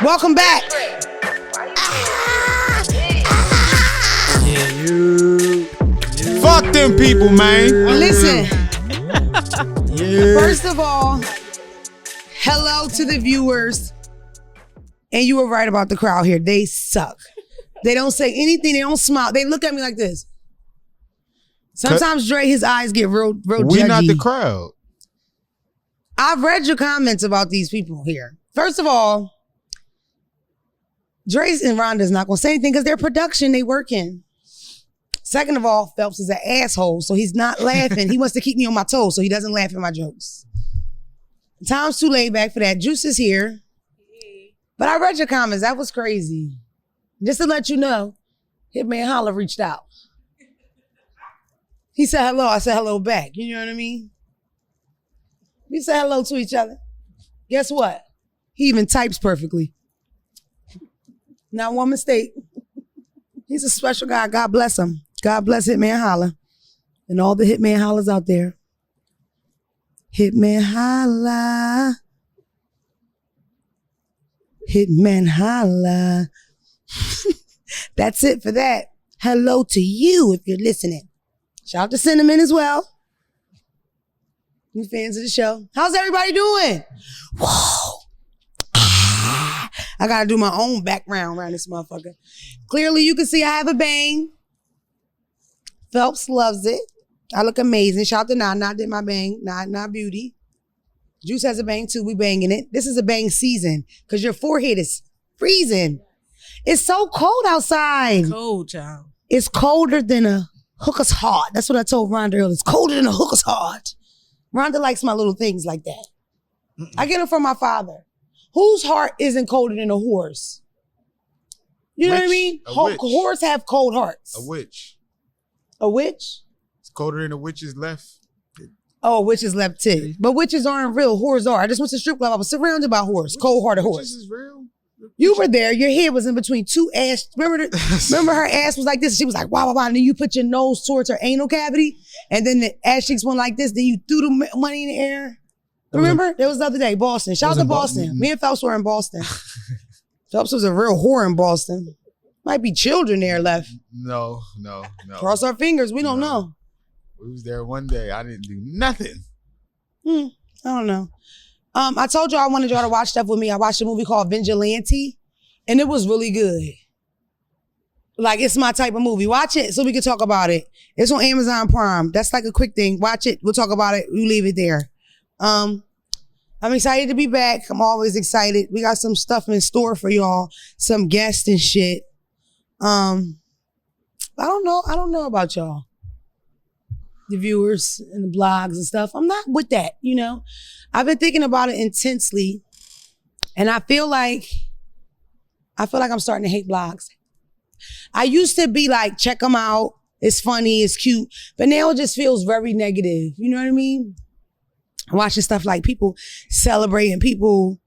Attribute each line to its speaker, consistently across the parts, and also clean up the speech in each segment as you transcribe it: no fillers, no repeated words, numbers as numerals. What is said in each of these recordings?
Speaker 1: Welcome back.
Speaker 2: Yeah, you. Fuck them people, man.
Speaker 1: Listen.
Speaker 2: Yeah.
Speaker 1: First of all, hello to the viewers. And you were right about the crowd here. They suck. They don't say anything. They don't smile. They look at me like this. Sometimes Dre, his eyes get real judgy.
Speaker 2: We not the crowd.
Speaker 1: I've read your comments about these people here. First of all, Dre and Rhonda's not gonna say anything because they're production, they working. Second of all, Phelps is an asshole, so he's not laughing. He wants to keep me on my toes, so he doesn't laugh at my jokes. Time's too laid back for that. Juice is here. But I read your comments. That was crazy. Just to let you know, Hitman Holla reached out. He said hello. I said hello back. You know what I mean? We said hello to each other. Guess what? He even types perfectly. Not one mistake. He's a special guy. God bless him. God bless Hitman Holla. And all the Hitman Hollas out there. Hitman Holla. Hitman Holla. That's it for that. Hello to you if you're listening. Shout out to Cinnamon as well. You fans of the show. How's everybody doing? Whoa. I gotta do my own background around this motherfucker. Clearly you can see I have a bang. Phelps loves it. I look amazing. Shout out to Nah did my bang. Nah beauty. Juice has a bang too. We banging it. This is a bang season because your forehead is freezing. It's so cold outside.
Speaker 3: Cold, child.
Speaker 1: It's colder than a hooker's heart. That's what I told Rhonda earlier. It's colder than a hooker's heart. Rhonda likes my little things like that. I get it from my father. Whose heart isn't colder than a horse? You know what I mean? Horses have cold hearts.
Speaker 2: A witch.
Speaker 1: A witch?
Speaker 2: It's colder than a witch's left.
Speaker 1: Oh, witches left too. But witches aren't real. Whores are. I just went to strip club. I was surrounded by horse. Cold-hearted horse.
Speaker 2: Witches is real?
Speaker 1: You were there. Your head was in between two ass. Remember her ass was like this? She was like, wow, wow, wow. And then you put your nose towards her anal cavity. And then the ass cheeks went like this. Then you threw the money in the air. Remember? That was the other day. Boston. Shout out to Boston. Me and Phelps were in Boston. Phelps was a real whore in Boston. Might be children there left.
Speaker 2: No.
Speaker 1: Cross our fingers. We don't know.
Speaker 2: We was there one day. I didn't do nothing.
Speaker 1: I don't know. I told y'all I wanted y'all to watch stuff with me. I watched a movie called Vigilante, and it was really good. Like, it's my type of movie. Watch it so we can talk about it. It's on Amazon Prime. That's like a quick thing. Watch it. We'll talk about it. We leave it there. I'm excited to be back. I'm always excited. We got some stuff in store for y'all. Some guests and shit. I don't know about y'all. The viewers and the blogs and stuff. I'm not with that, you know. I've been thinking about it intensely, and I feel like I'm starting to hate blogs. I used to be like, check them out. It's funny, it's cute, but now it just feels very negative. You know what I mean? I'm watching stuff like people celebrating, people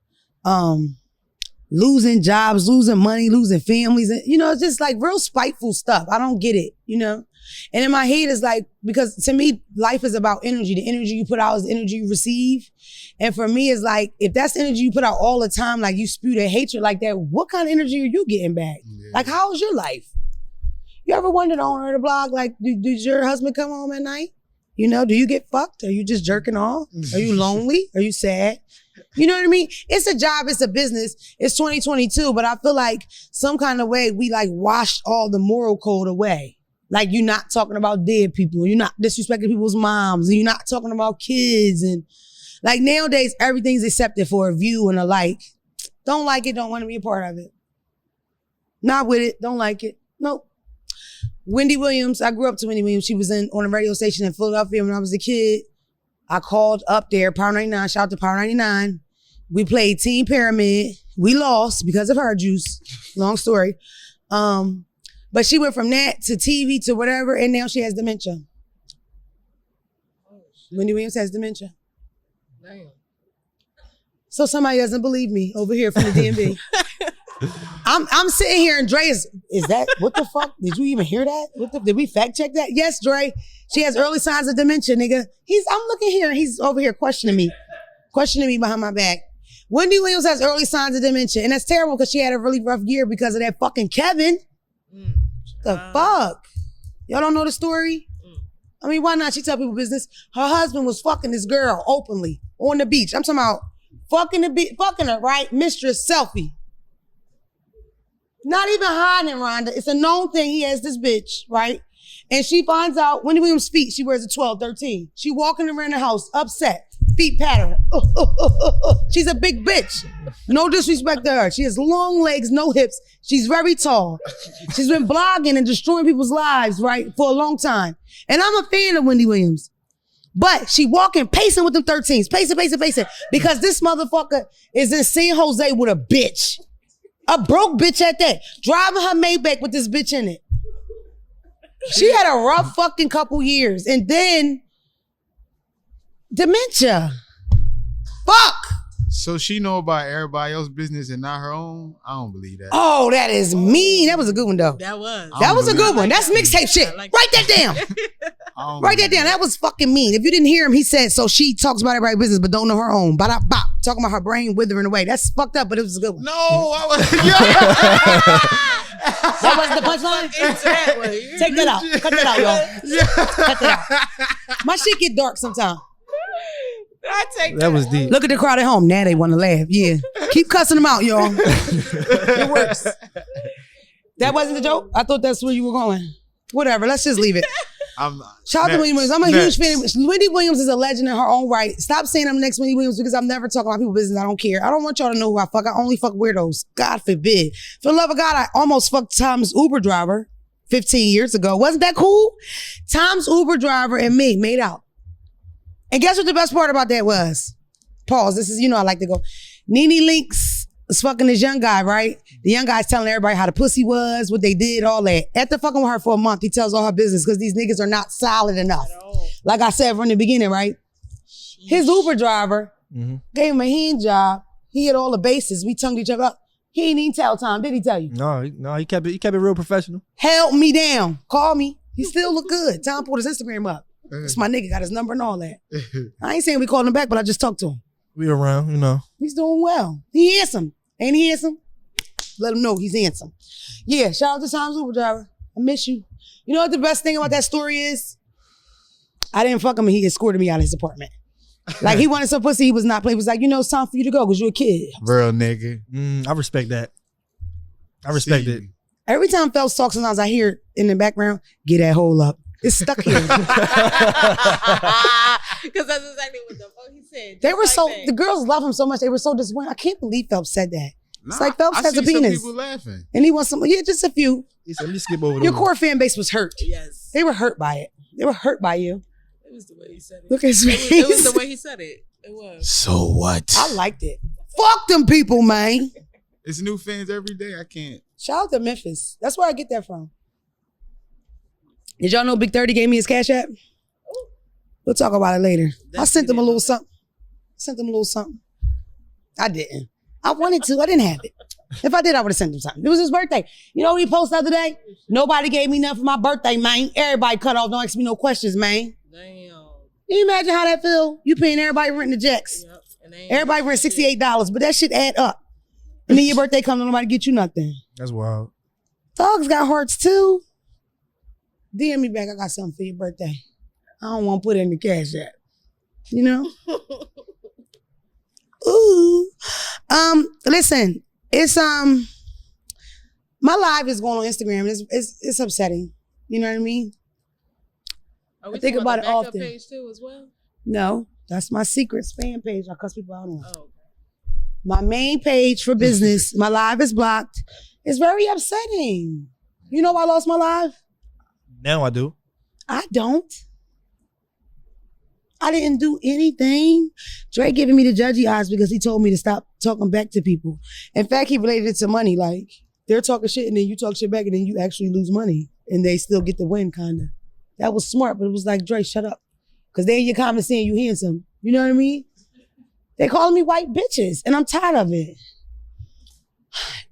Speaker 1: losing jobs, losing money, losing families, and it's just like real spiteful stuff. I don't get it, you know. And in my head is like, because to me, life is about energy. The energy you put out is the energy you receive. And for me, it's like, if that's the energy you put out all the time, like you spew that hatred like that, what kind of energy are you getting back? Yeah. Like, how is your life? You ever wondered on her the blog, like, does your husband come home at night? You know, do you get fucked? Are you just jerking off? Are you lonely? Are you sad? You know what I mean? It's a job, it's a business. It's 2022, but I feel like some kind of way we like washed all the moral code away. Like, you're not talking about dead people. You're not disrespecting people's moms. And you're not talking about kids. And like nowadays, everything's accepted for a view and a like. Don't like it, don't want to be a part of it. Not with it, don't like it. Nope. Wendy Williams, I grew up to Wendy Williams. She was on a radio station in Philadelphia when I was a kid. I called up there, Power 99, shout out to Power 99. We played Team Pyramid. We lost because of her juice. Long story. But she went from that to TV to whatever, and now she has dementia. Wendy Williams has dementia.
Speaker 3: Damn.
Speaker 1: So somebody doesn't believe me over here from the DMV. I'm sitting here and Dre is that, what the fuck? Did you even hear that? Did we fact check that? Yes, Dre. She has early signs of dementia, nigga. I'm looking here and he's over here questioning me behind my back. Wendy Williams has early signs of dementia, and that's terrible because she had a really rough year because of that fucking Kevin. The fuck? Y'all don't know the story? I mean, why not? She tell people business. Her husband was fucking this girl openly on the beach. I'm talking about fucking her, right? Mistress selfie. Not even hiding, Rhonda. It's a known thing. He has this bitch, right? And she finds out Wendy Williams' feet. She wears a 12, 13. She walking around the house, upset. Feet pattern. She's a big bitch. No disrespect to her. She has long legs, no hips. She's very tall. She's been blogging and destroying people's lives, right, for a long time. And I'm a fan of Wendy Williams. But she walking, pacing with them 13s. Pacing. Because this motherfucker is in San Jose with a bitch. A broke bitch at that. Driving her Maybach with this bitch in it. She had a rough fucking couple years. And then dementia. Fuck.
Speaker 2: So she know about everybody else's business and not her own? I don't believe that.
Speaker 1: Oh, that is mean. That was a good one, though.
Speaker 3: That was.
Speaker 1: That was a good one. That's mixtape shit. Write that down. Write that down. That was fucking mean. If you didn't hear him, he said, so she talks about everybody's business but don't know her own. Bop. Talking about her brain withering away. That's fucked up, but it was a good one.
Speaker 2: No, I was.
Speaker 1: That wasn't the punchline? Take that out. Cut that out, y'all. Cut that out. My shit get dark sometimes.
Speaker 3: I take
Speaker 4: that was deep.
Speaker 1: Look at the crowd at home. Now they want to laugh. Yeah. Keep cussing them out, y'all. It works. That wasn't the joke? I thought that's where you were going. Whatever. Let's just leave it. Shout out to Wendy Williams. I'm a huge fan. Wendy Williams is a legend in her own right. Stop saying I'm next Wendy Williams because I'm never talking about people's business. I don't care. I don't want y'all to know who I fuck. I only fuck weirdos. God forbid. For the love of God, I almost fucked Tom's Uber driver 15 years ago. Wasn't that cool? Tom's Uber driver and me made out. And guess what the best part about that was? Pause. This is, I like to go. Nene Links was fucking this young guy, right? The young guy's telling everybody how the pussy was, what they did, all that. After fucking with her for a month, he tells all her business because these niggas are not solid enough. Like I said from the beginning, right? His Uber driver gave him a hand job. He hit all the bases. We tongued each other up. He ain't even tell Tom, did he tell you?
Speaker 4: No, he kept it real professional.
Speaker 1: Held me down. Call me. He still look good. Tom pulled his Instagram up. It's my nigga, got his number and all that. I ain't saying we called him back, but I just talked to him.
Speaker 4: We around,
Speaker 1: He's doing well. He handsome. Ain't he handsome? Let him know he's handsome. Yeah, shout out to Tom's Uber driver. I miss you. You know what the best thing about that story is? I didn't fuck him and he escorted me out of his apartment. Like he wanted some pussy, he was not playing. He was like, it's time for you to go because you're a kid.
Speaker 2: Real nigga.
Speaker 4: I respect that. I respect it.
Speaker 1: Every time Phelps talks, sometimes I hear it in the background, get that hole up. It's stuck here.
Speaker 3: Because that's exactly what the fuck he said.
Speaker 1: They were the girls love him so much. They were so disappointed. I can't believe Phelps said that. It's like Phelps has a penis.
Speaker 2: Some people laughing.
Speaker 1: And he wants some, just a few.
Speaker 4: He said, let me skip over
Speaker 1: Your core fan base was hurt.
Speaker 3: Yes.
Speaker 1: They were hurt by it. They were hurt by you.
Speaker 3: It was the way he said it.
Speaker 1: Look at his face.
Speaker 3: It was the way he said it. It was.
Speaker 2: So what?
Speaker 1: I liked it. Fuck them people, man.
Speaker 2: It's new fans every day. I can't.
Speaker 1: Shout out to Memphis. That's where I get that from. Did y'all know Big 30 gave me his Cash App? We'll talk about it later. I sent them a little something. I didn't. I wanted to. I didn't have it. If I did, I would have sent him something. It was his birthday. You know what he posted the other day? Nobody gave me nothing for my birthday, man. Everybody cut off. Don't ask me no questions, man.
Speaker 3: Damn.
Speaker 1: Can you imagine how that feel? You paying everybody rent in the jacks. Yep. Everybody rent $68, but that shit add up. And then your birthday comes and nobody get you nothing.
Speaker 4: That's wild.
Speaker 1: Dogs got hearts too. DM me back. I got something for your birthday. I don't want to put it in the Cash App. Ooh. Listen, it's my live is going on Instagram. It's upsetting. You know what I mean?
Speaker 3: Are we
Speaker 1: I think about it often.
Speaker 3: Page too as well?
Speaker 1: No, that's my secret fan page. I cuss people out on.
Speaker 3: Oh.
Speaker 1: My main page for business, my live is blocked. It's very upsetting. You know why I lost my live?
Speaker 4: Now I do.
Speaker 1: I don't. I didn't do anything. Dre giving me the judgy eyes because he told me to stop talking back to people. In fact, he related it to money. Like, they're talking shit and then you talk shit back and then you actually lose money and they still get the win, kind of. That was smart, but it was like, Dre, shut up. Because they in your comments saying you handsome. You know what I mean? They calling me white bitches and I'm tired of it.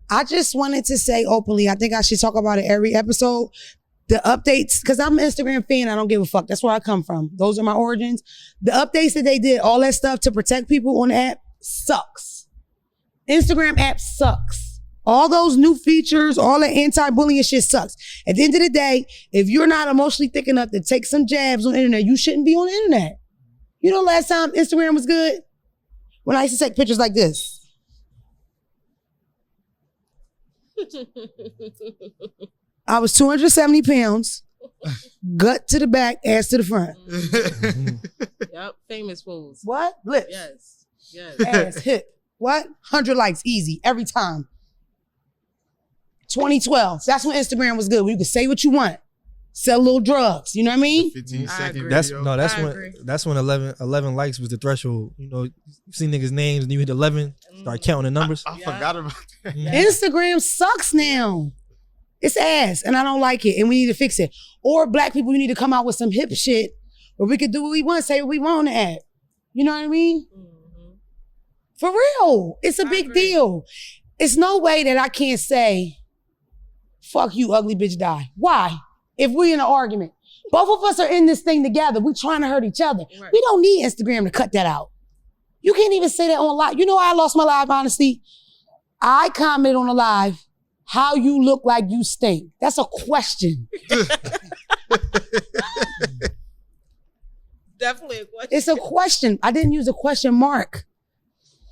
Speaker 1: I just wanted to say openly, I think I should talk about it every episode. The updates, because I'm an Instagram fan, I don't give a fuck. That's where I come from. Those are my origins. The updates that they did, all that stuff to protect people on the app, sucks. Instagram app sucks. All those new features, all the anti-bullying shit sucks. At the end of the day, if you're not emotionally thick enough to take some jabs on the internet, you shouldn't be on the internet. You know last time Instagram was good? When I used to take pictures like this. I was 270 pounds, gut to the back, ass to the front.
Speaker 3: Yep, famous fools.
Speaker 1: What? Lips.
Speaker 3: Yes.
Speaker 1: Ass, hip. What? 100 likes, easy, every time. 2012, that's when Instagram was good, where you could say what you want. Sell little drugs, you know what I mean?
Speaker 2: 15-second
Speaker 3: agree.
Speaker 2: video.
Speaker 4: That's when 11 likes was the threshold. You know, you see niggas' names and you hit 11, start counting the numbers.
Speaker 2: I forgot about that.
Speaker 1: Instagram sucks now. It's ass, and I don't like it, and we need to fix it. Or black people, we need to come out with some hip shit where we could do what we want, say what we want on the app. You know what I mean?
Speaker 3: Mm-hmm.
Speaker 1: For real, it's a big
Speaker 3: agree.
Speaker 1: deal. It's no way that I can't say, fuck you, ugly bitch, die. Why? If we're in an argument. Both of us are in this thing together. We're trying to hurt each other.
Speaker 3: Right.
Speaker 1: We don't need Instagram to cut that out. You can't even say that on live. You know why I lost my live honesty? I commented on a live, how you look like you stink. That's a question.
Speaker 3: Definitely a question.
Speaker 1: It's a question. I didn't use a question mark.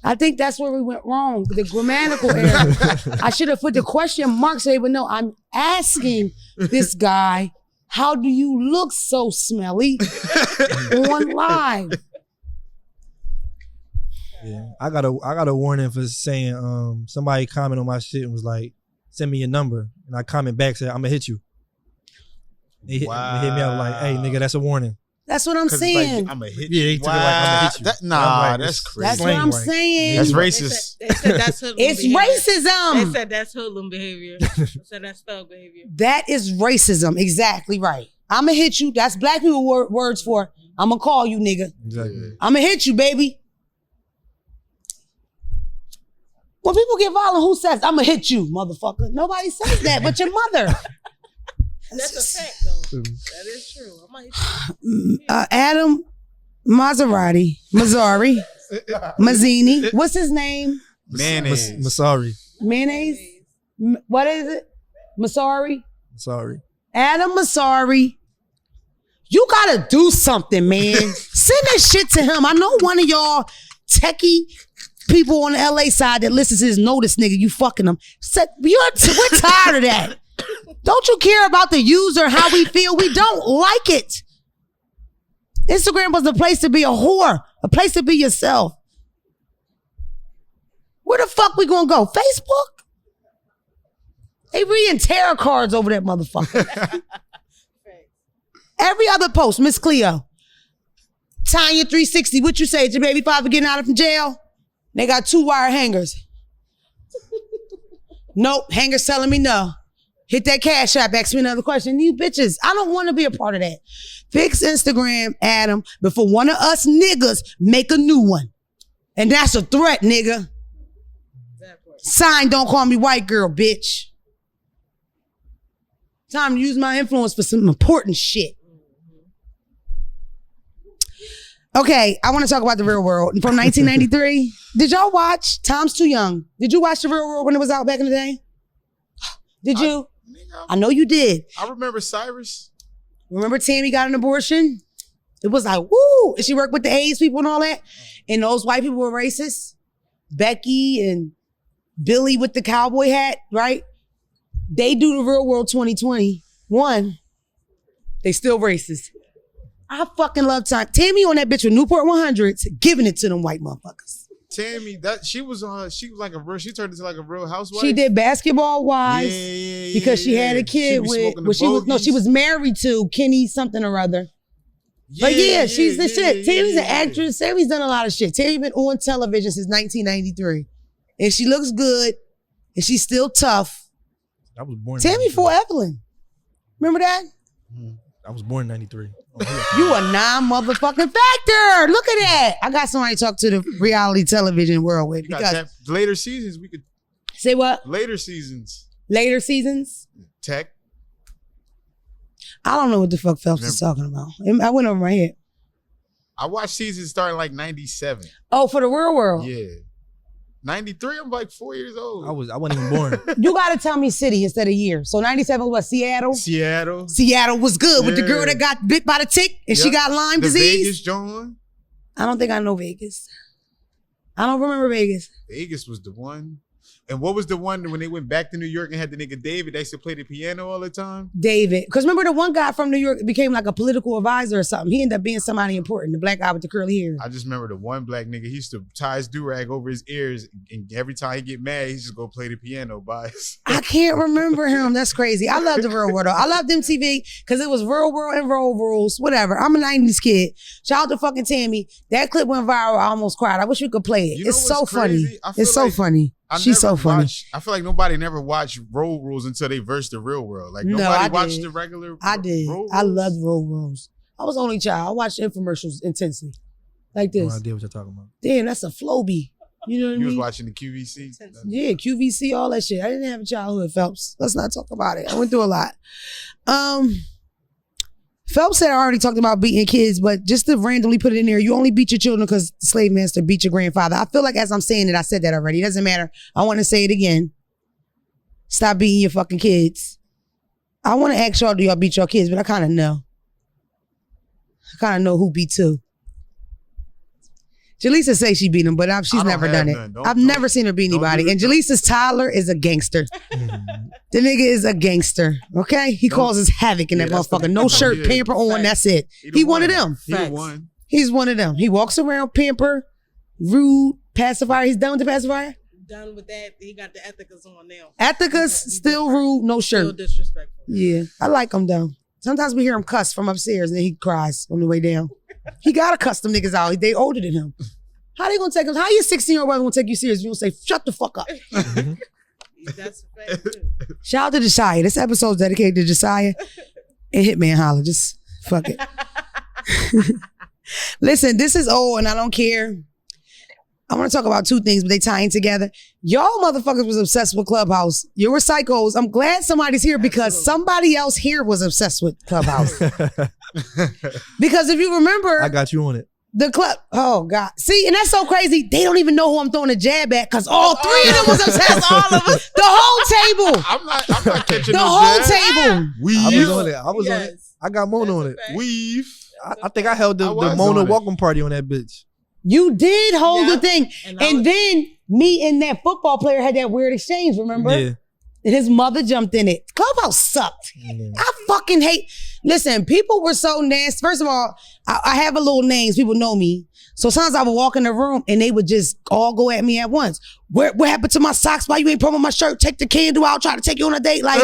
Speaker 1: I think that's where we went wrong. The grammatical error. I should have put the question mark so they would know I'm asking this guy, how do you look so smelly on live?
Speaker 4: Yeah, I got a warning for saying somebody comment on my shit and was like, send me your number, and I comment back said I'm gonna hit you. They hit me up like, hey nigga, that's a warning.
Speaker 1: That's what I'm saying.
Speaker 2: Like, I'm gonna hit
Speaker 4: Yeah,
Speaker 2: you.
Speaker 4: he took it like I'm gonna hit you.
Speaker 2: Nah,
Speaker 4: like,
Speaker 2: that's crazy.
Speaker 1: That's what I'm
Speaker 4: Slang, right?
Speaker 1: saying.
Speaker 2: That's racist.
Speaker 3: They said that's hoodlum
Speaker 1: It's
Speaker 3: behavior.
Speaker 1: racism.
Speaker 3: They said that's hoodlum behavior. They said that's thug behavior.
Speaker 1: That is racism. Exactly right. I'ma hit you. That's black people words for I'ma call you, nigga.
Speaker 4: Exactly.
Speaker 1: I'ma hit you, baby. When people get violent, who says, I'ma hit you, motherfucker? Nobody says that but your mother.
Speaker 3: That's a fact, though. That is true. I might hit you.
Speaker 1: Adam Mazzari, Mazzini. What's his name?
Speaker 2: Mayonnaise.
Speaker 4: Masari.
Speaker 1: Mayonnaise? What is it? Masari?
Speaker 4: Sorry.
Speaker 1: Adam Massari, you gotta do something, man. Send that shit to him. I know one of y'all techie people on the LA side that listens to this know this nigga, you fucking them. We're tired of that. Don't you care about the user, how we feel? We don't like it. Instagram was a place to be a whore, a place to be yourself. Where the fuck we gonna go? Facebook? They reading tarot cards over that motherfucker. Every other post, Miss Cleo. Tanya 360, what you say? Is your baby father getting out of jail? They got 2 wire hangers. Nope, hangers telling me no. Hit that Cash App, ask me another question. You bitches, I don't want to be a part of that. Fix Instagram, Adam, before one of us niggas make a new one. And that's a threat, nigga. Sign, don't call me white girl, bitch. Time to use my influence for some important shit. Okay, I want to talk about The Real World from 1993. Did y'all watch? Tom's too young. Did you watch The Real World when it was out back in the day? Did you? I know you did.
Speaker 2: I remember Cyrus.
Speaker 1: Remember Tammy got an abortion? It was like, woo! And she worked with the AIDS people and all that. And those white people were racist. Becky and Billy with the cowboy hat, right? They do The Real World 2021. They still racist. I fucking love Tammy on that bitch with Newport 100s, giving it to them white motherfuckers.
Speaker 2: Tammy, she was like a real. She turned into like a real housewife.
Speaker 1: She did Basketball Wives because she had a kid she was married to Kenny something or other. But she's the shit. Tammy's an actress. Tammy's done a lot of shit. Tammy's been on television since 1993, and she looks good, and she's still tough.
Speaker 4: I was born.
Speaker 1: Tammy for Evelyn. Remember that?
Speaker 4: I was born in 93.
Speaker 1: You a non-motherfucking factor. Look at that. I got somebody to talk to the reality television world with.
Speaker 2: Because later seasons, we could.
Speaker 1: Say what?
Speaker 2: Later seasons.
Speaker 1: Later seasons?
Speaker 2: Tech.
Speaker 1: I don't know what the fuck Phelps is talking about. I went over my head.
Speaker 2: I watched seasons starting like 97.
Speaker 1: Oh, for The Real World?
Speaker 2: Yeah. 93, I'm like 4 years old.
Speaker 4: I wasn't even born.
Speaker 1: You gotta tell me city instead of year. So 97 was what, Seattle? Seattle was good with the girl that got bit by the tick and she got Lyme disease.
Speaker 2: Vegas, John.
Speaker 1: I don't think I know Vegas. I don't remember Vegas.
Speaker 2: Vegas was the one. And what was the one when they went back to New York and had the nigga David? They used to play the piano all the time.
Speaker 1: David. Because remember the one guy from New York became like a political advisor or something. He ended up being somebody important. The black guy with the curly hair.
Speaker 2: I just remember the one black nigga, he used to tie his do-rag over his ears. And every time he get mad, he just go play the piano by his.
Speaker 1: I can't remember him. That's crazy. I love the Real World though. I loved MTV because it was Real World and Real Rules. Whatever. I'm a 90s kid. Shout out to fucking Tammy. That clip went viral. I almost cried. I wish we could play it. It's so funny. It's so funny. She's so funny.
Speaker 2: I feel like nobody never watched Road Rules until they versed the Real World. Like nobody watched the regular.
Speaker 1: I did. I loved Road Rules. I was only child. I watched infomercials intensely, like this.
Speaker 4: No idea what you're talking about.
Speaker 1: Damn, that's a Floby. You know what I mean?
Speaker 2: You was watching the QVC.
Speaker 1: Yeah, QVC, all that shit. I didn't have a childhood, Phelps. Let's not talk about it. I went through a lot. Phelps said I already talked about beating kids, but just to randomly put it in there, you only beat your children because the slave master beat your grandfather. I feel like as I'm saying it, I said that already. It doesn't matter. I want to say it again. Stop beating your fucking kids. I want to ask y'all, do y'all beat your kids? But I kind of know. I kind of know who beat who. Jaleesa say she beat him, but she's never done it. I've never seen her beat anybody. And Jaleesa's Tyler is a gangster. The nigga is a gangster, okay? He causes havoc in that motherfucker. No shirt, pamper on, that's it. He one of them. He's one of them. He walks around, pamper, rude, pacifier. He's done with the pacifier?
Speaker 3: Done with that. He got the ethicas on now.
Speaker 1: Ethicas, still rude, no shirt.
Speaker 3: Still disrespectful.
Speaker 1: Yeah, I like him though. Sometimes we hear him cuss from upstairs and then he cries on the way down. He gotta cuss them niggas out. They older than him. How they gonna take him? How your 16-year-old brother gonna take you serious? You gonna say, shut the fuck up.
Speaker 3: That's a fact too.
Speaker 1: Shout out to Josiah. This episode's dedicated to Josiah and Hitman Holler. Just fuck it. Listen, this is old and I don't care. I want to talk about two things, but they tie in together. Y'all motherfuckers was obsessed with Clubhouse. You were psychos. I'm glad somebody's here because somebody else here was obsessed with Clubhouse. Because if you remember,
Speaker 4: I got you on it.
Speaker 1: The club, oh God. See, and that's so crazy. They don't even know who I'm throwing a jab at because all three of them was obsessed. All of us. The whole table.
Speaker 2: I'm not catching
Speaker 1: the whole table.
Speaker 2: Weave.
Speaker 4: I was on it. I got Mona on it.
Speaker 2: Weave.
Speaker 4: I think I held the Mona welcome party on that bitch.
Speaker 1: You did hold the thing. And then me and that football player had that weird exchange, remember?
Speaker 4: Yeah.
Speaker 1: And his mother jumped in it. Clubhouse sucked. I fucking hate. Listen, people were so nasty. First of all, I have a little names. People know me. So sometimes I would walk in the room and they would just all go at me at once. What happened to my socks? Why you ain't promoting my shirt? Take the candle out. Try to take you on a date. Like,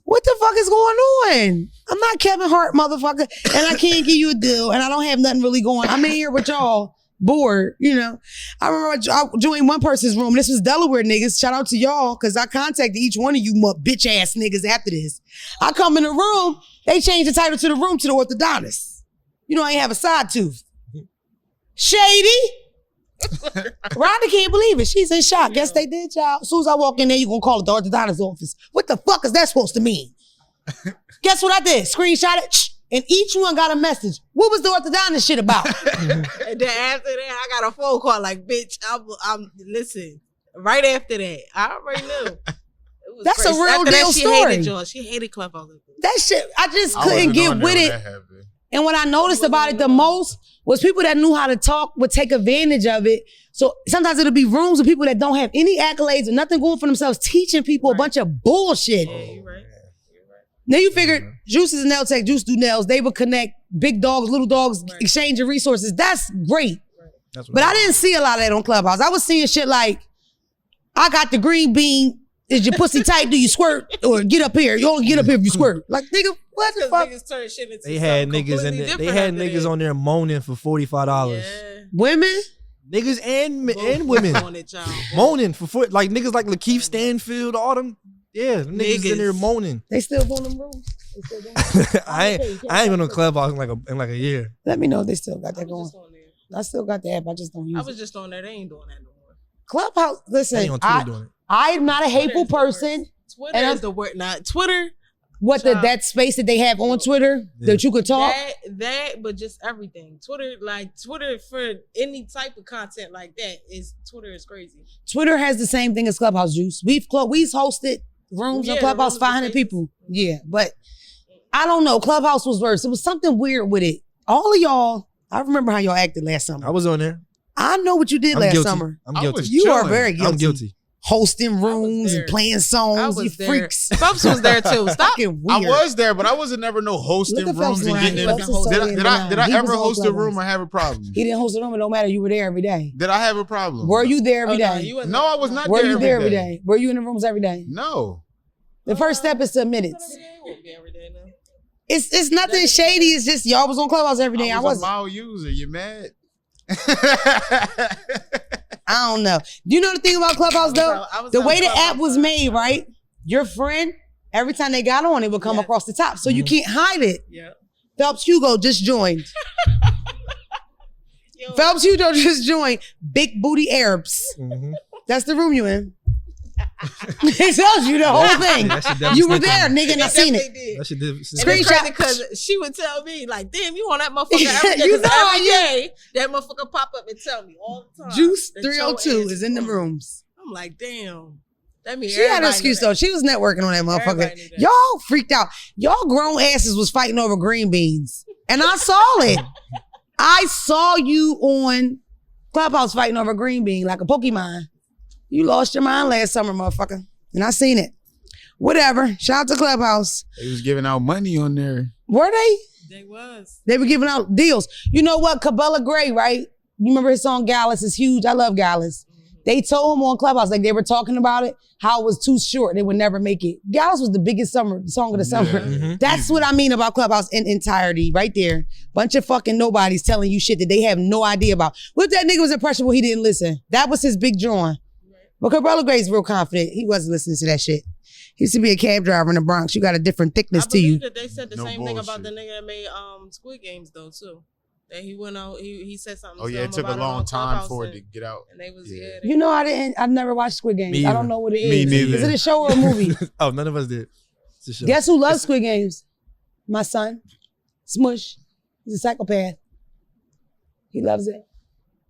Speaker 1: what the fuck is going on? I'm not Kevin Hart, motherfucker. And I can't give you a deal. And I don't have nothing really going. I'm in here with y'all. Bored, you know. I remember I joined one person's room. This was Delaware niggas. Shout out to y'all, because I contacted each one of you bitch ass niggas after this. I come in the room, they changed the title to the room to the orthodontist. You know, I ain't have a side tooth. Shady. Rhonda can't believe it. She's in shock. Guess they did, y'all. As soon as I walk in there, you gonna call it the orthodontist office. What the fuck is that supposed to mean? Guess what I did? Screenshot it. And each one got a message. What was the orthodontist shit about?
Speaker 3: And then after that, I got a phone call like, bitch, I'm listen. Right after that, I already knew.
Speaker 1: That's
Speaker 3: crazy.
Speaker 1: A real
Speaker 3: after
Speaker 1: deal
Speaker 3: that,
Speaker 1: story.
Speaker 3: She hated Clubhouse.
Speaker 1: That shit, I just couldn't get with it. And what I noticed about it the most was people that knew how to talk would take advantage of it. So sometimes it'll be rooms of people that don't have any accolades or nothing going for themselves, teaching people a bunch of bullshit.
Speaker 3: Yeah, you're right.
Speaker 1: Now you figured Juice is a nail tech, Juice do nails. They would connect big dogs, little dogs, exchanging resources. That's great. That's but I didn't see a lot of that on Clubhouse. I was seeing shit like, I got the green bean. Is your pussy tight? Do you squirt? Or get up here. You only get up here if you squirt. Like, nigga, what the fuck?
Speaker 4: They had niggas in there. They had niggas on there moaning for $45.
Speaker 1: Yeah. Women?
Speaker 4: Niggas and women. Moaning for like niggas like Lakeith Stanfield, all them. Yeah, niggas in there moaning.
Speaker 1: They still doing them rooms?
Speaker 4: I ain't been on Clubhouse in like a year.
Speaker 1: Let me know if they still got that going. I still got the app. I just don't use it.
Speaker 3: I was just on there. They ain't doing that no more.
Speaker 1: Clubhouse, listen.
Speaker 4: They ain't on Twitter doing it.
Speaker 1: I'm not a hateful person.
Speaker 3: Twitter is the word. Not Twitter.
Speaker 1: What that space that they have on Twitter that you could talk?
Speaker 3: But just everything. Twitter for any type of content like that Twitter is crazy.
Speaker 1: Twitter has the same thing as Clubhouse, Juice. We've hosted rooms on Clubhouse, 500 people. Yeah, but I don't know. Clubhouse was worse. It was something weird with it. All of y'all, I remember how y'all acted last summer.
Speaker 4: I was on there.
Speaker 1: I know what you did last summer.
Speaker 4: I'm guilty.
Speaker 1: You are very guilty.
Speaker 4: I'm guilty.
Speaker 1: Hosting rooms and playing songs. You freaks.
Speaker 3: Phelps was there too. Stop.
Speaker 1: Weird.
Speaker 2: I was there, but I wasn't never hosting rooms and getting in. Did I ever host a room or have a problem?
Speaker 1: He didn't host a room. It don't matter. You were there every day.
Speaker 2: Did I have a problem?
Speaker 1: Were you there every day?
Speaker 2: No, I was not
Speaker 1: there. Were you there every day? Were you in the rooms every day?
Speaker 2: No.
Speaker 1: The first step is to admit it. It's nothing shady. It's just y'all was on Clubhouse every day.
Speaker 2: I was a mild user. You mad?
Speaker 1: I don't know. Do you know the thing about Clubhouse though? The way the app was made, right? Your friend, every time they got on, it would come across the top. So you can't hide it.
Speaker 3: Yeah.
Speaker 1: Phelps Hugo just joined. Phelps Hugo just joined. Big Booty Arabs. Mm-hmm. That's the room you in. It tells you the whole thing. You were there, nigga, and I seen it.
Speaker 3: Screenshot because she would tell me, like, damn, you on that motherfucker every day. You know, every day that motherfucker pop up and tell me all the time.
Speaker 1: Juice 302 is in the rooms.
Speaker 3: I'm like, damn. That means
Speaker 1: she had an excuse though. She was networking on that motherfucker. Y'all freaked out. Y'all grown asses was fighting over green beans. And I saw it. I saw you on Clubhouse fighting over green bean like a Pokemon. You lost your mind last summer, motherfucker. And I seen it. Whatever. Shout out to Clubhouse.
Speaker 2: They was giving out money on there.
Speaker 1: Were they?
Speaker 3: They was.
Speaker 1: They were giving out deals. You know what? Cabela Gray, right? You remember his song Gallus is huge. I love Gallus. Mm-hmm. They told him on Clubhouse, like they were talking about it, how it was too short. They would never make it. Gallus was the biggest song of the summer. Mm-hmm. That's what I mean about Clubhouse in entirety, right there. Bunch of fucking nobodies telling you shit that they have no idea about. What if that nigga was impressionable, he didn't listen? That was his big drawing. But Cabela Gray's real confident. He wasn't listening to that shit. He used to be a cab driver in the Bronx. You got a different thickness to you.
Speaker 3: That they said the same thing about the nigga that made Squid Games though too. That he went out, he said something.
Speaker 2: Oh yeah, it took a long time for it to get out.
Speaker 3: And they was
Speaker 1: You know, I never watched Squid Games. I don't know what it is.
Speaker 2: Me neither.
Speaker 1: Is it a show or a movie?
Speaker 4: Oh, none of us did. It's a show.
Speaker 1: Guess who loves Squid Games? My son, Smush. He's a psychopath. He loves it.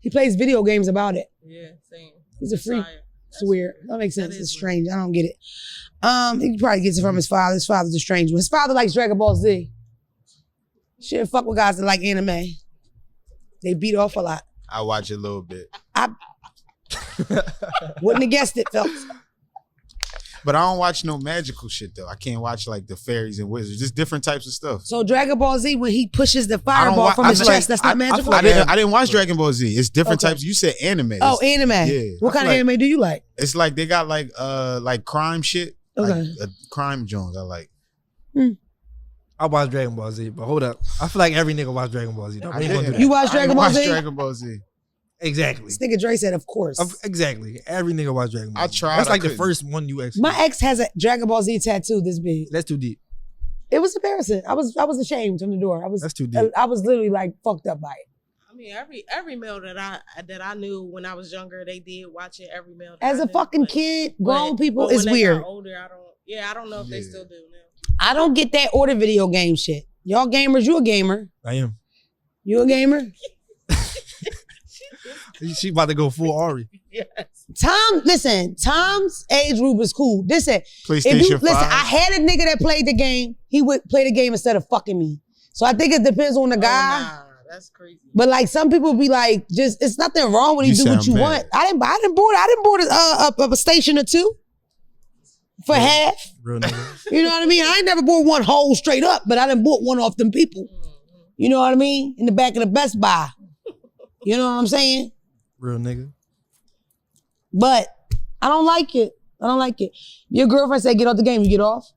Speaker 1: He plays video games about it.
Speaker 3: Yeah, same.
Speaker 1: He's a freak. It's weird. That makes sense. It's strange. I don't get it. He probably gets it from his father. His father's a strange one. His father likes Dragon Ball Z. Shit, fuck with guys that like anime. They beat off a lot.
Speaker 2: I watch a little bit.
Speaker 1: I wouldn't have guessed it, Phelps.
Speaker 2: But I don't watch no magical shit though. I can't watch like the fairies and wizards. Just different types of stuff.
Speaker 1: So Dragon Ball Z, when he pushes the fireball from his chest, that's not magical?
Speaker 2: I didn't watch Dragon Ball Z. It's different types. You said anime.
Speaker 1: Oh, anime.
Speaker 2: Yeah.
Speaker 1: What kind of anime do you like?
Speaker 2: It's like they got like crime shit.
Speaker 1: Okay.
Speaker 2: Like crime Jones I like.
Speaker 4: I watch Dragon Ball Z, but hold up. I feel like every nigga watch Dragon Ball Z.
Speaker 1: You watch Dragon Ball Z?
Speaker 2: Dragon Ball Z.
Speaker 4: Exactly.
Speaker 1: This nigga Dre said, of course.
Speaker 4: Exactly. Every nigga watch Dragon Ball Z.
Speaker 2: I tried.
Speaker 4: That's like the first one you actually.
Speaker 1: My ex has a Dragon Ball Z tattoo this big.
Speaker 4: That's too deep.
Speaker 1: It was embarrassing. I was ashamed from the door.
Speaker 4: That's too deep.
Speaker 1: I was literally like fucked up by it.
Speaker 3: I mean, every male that I knew when I was younger, they did watch it. Every male.
Speaker 1: As a fucking kid, grown people is weird.
Speaker 3: Got older, I don't know if they still do now.
Speaker 1: I don't get that order video game shit. Y'all gamers, you a gamer.
Speaker 4: I am.
Speaker 1: You a gamer?
Speaker 4: She about to go full Ari.
Speaker 3: Yes.
Speaker 1: Tom's age group is cool. Listen,
Speaker 2: PlayStation 5.
Speaker 1: I had a nigga that played the game. He would play the game instead of fucking me. So I think it depends on the guy.
Speaker 3: Nah, that's crazy.
Speaker 1: But like some people be like, just it's nothing wrong when you do what you want. I didn't board a station or two for half.
Speaker 4: Real nigga.
Speaker 1: You know what I mean? I ain't never bought one whole straight up, but I done bought one off them people. You know what I mean? In the back of the Best Buy. You know what I'm saying?
Speaker 4: Real nigga.
Speaker 1: But I don't like it. Your girlfriend said get off the game, you get off?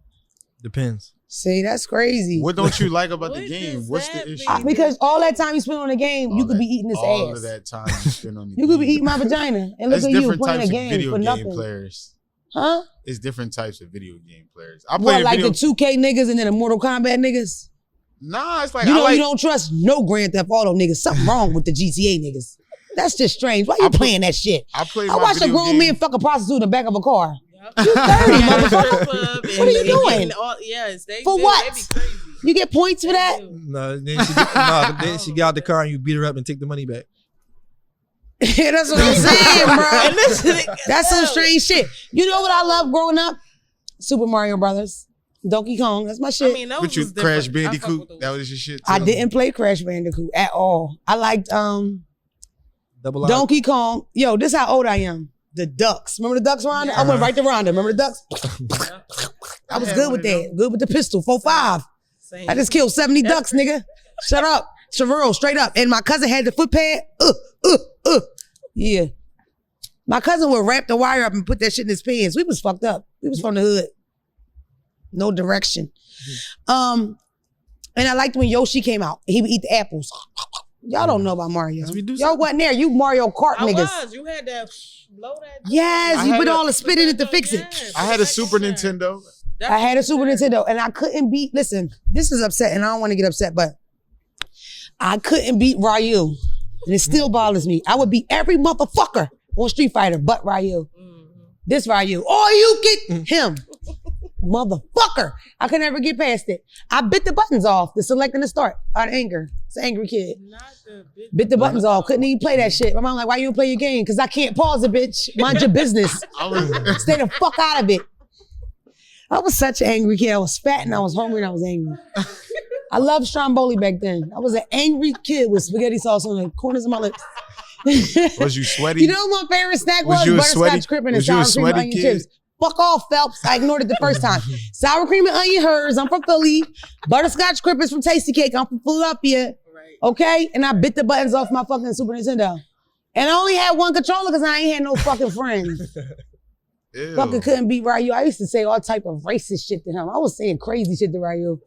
Speaker 4: Depends.
Speaker 1: See, that's crazy.
Speaker 2: What don't you like about the game? What's the issue?
Speaker 1: Because all that time you spend on the game, you could be eating this
Speaker 2: all
Speaker 1: ass.
Speaker 2: Of that time you spend on the game.
Speaker 1: You could be eating my vagina and look at you playing a game
Speaker 2: video
Speaker 1: for
Speaker 2: game
Speaker 1: nothing.
Speaker 2: Players.
Speaker 1: Huh?
Speaker 2: It's different types of video game players. I play
Speaker 1: like the 2K niggas and then the Mortal Kombat niggas?
Speaker 2: Nah, it's like
Speaker 1: you don't trust no Grand Theft Auto niggas. Something wrong with the GTA niggas. That's just strange. Why you playing that shit?
Speaker 2: I
Speaker 1: watched a grown man fuck a prostitute in the back of a car. You 30, motherfucker. What are you doing? For what?
Speaker 3: They be crazy.
Speaker 1: You get points for that?
Speaker 4: No, then she get out the car and you beat her up and take the money back.
Speaker 1: Yeah, that's what I'm saying, bro. That's some strange shit. You know what I love growing up? Super Mario Brothers. Donkey Kong, that's my shit.
Speaker 3: I mean,
Speaker 2: But you Crash Bandicoot, that was your shit too.
Speaker 1: I didn't play Crash Bandicoot at all. I liked Donkey Kong. Yo, this how old I am. The Ducks. Remember the Ducks, Rhonda? I went right to Rhonda. Remember the Ducks? I was good with that. Good with the pistol. 4.5. I just killed 70 ducks, nigga. Shut up. Chevrolet, straight up. And my cousin had the foot pad. Yeah. My cousin would wrap the wire up and put that shit in his pants. We was fucked up. We was from the hood. No direction. And I liked when Yoshi came out. He would eat the apples. Y'all don't know about Mario. Y'all wasn't there. You Mario Kart niggas.
Speaker 3: I was. You had to blow that.
Speaker 1: Yes, you put all the spit in it to fix it.
Speaker 2: I had a Super Nintendo.
Speaker 1: I had a Super Nintendo and I couldn't beat, listen, this is upsetting. I don't want to get upset, but I couldn't beat Ryu. And it still bothers me. I would beat every motherfucker on Street Fighter but Ryu. This Ryu. Or you get him. Motherfucker. I could never get past it. I bit the buttons off, the select and the start, out of anger. It's an angry kid. Bit the buttons off. Couldn't even play that shit. My mom like, why you don't play your game? Because I can't pause it, bitch. Mind your business. Stay the fuck out of it. I was such an angry kid. I was fat and I was hungry and I was angry. I loved Stromboli back then. I was an angry kid with spaghetti sauce on the corners of my lips.
Speaker 2: Was you sweaty?
Speaker 1: You know what my favorite snack was? Butterscotch crimping and sour cream and onion chips. Fuck off, Phelps. I ignored it the first time. Sour cream and onion hers. I'm from Philly. Butterscotch crimpers from Tasty Cake. I'm from Philadelphia. Okay? And I bit the buttons off my fucking Super Nintendo. And I only had one controller because I ain't had no fucking friends. Fucking couldn't beat Ryu. I used to say all type of racist shit to him. I was saying crazy shit to Ryu.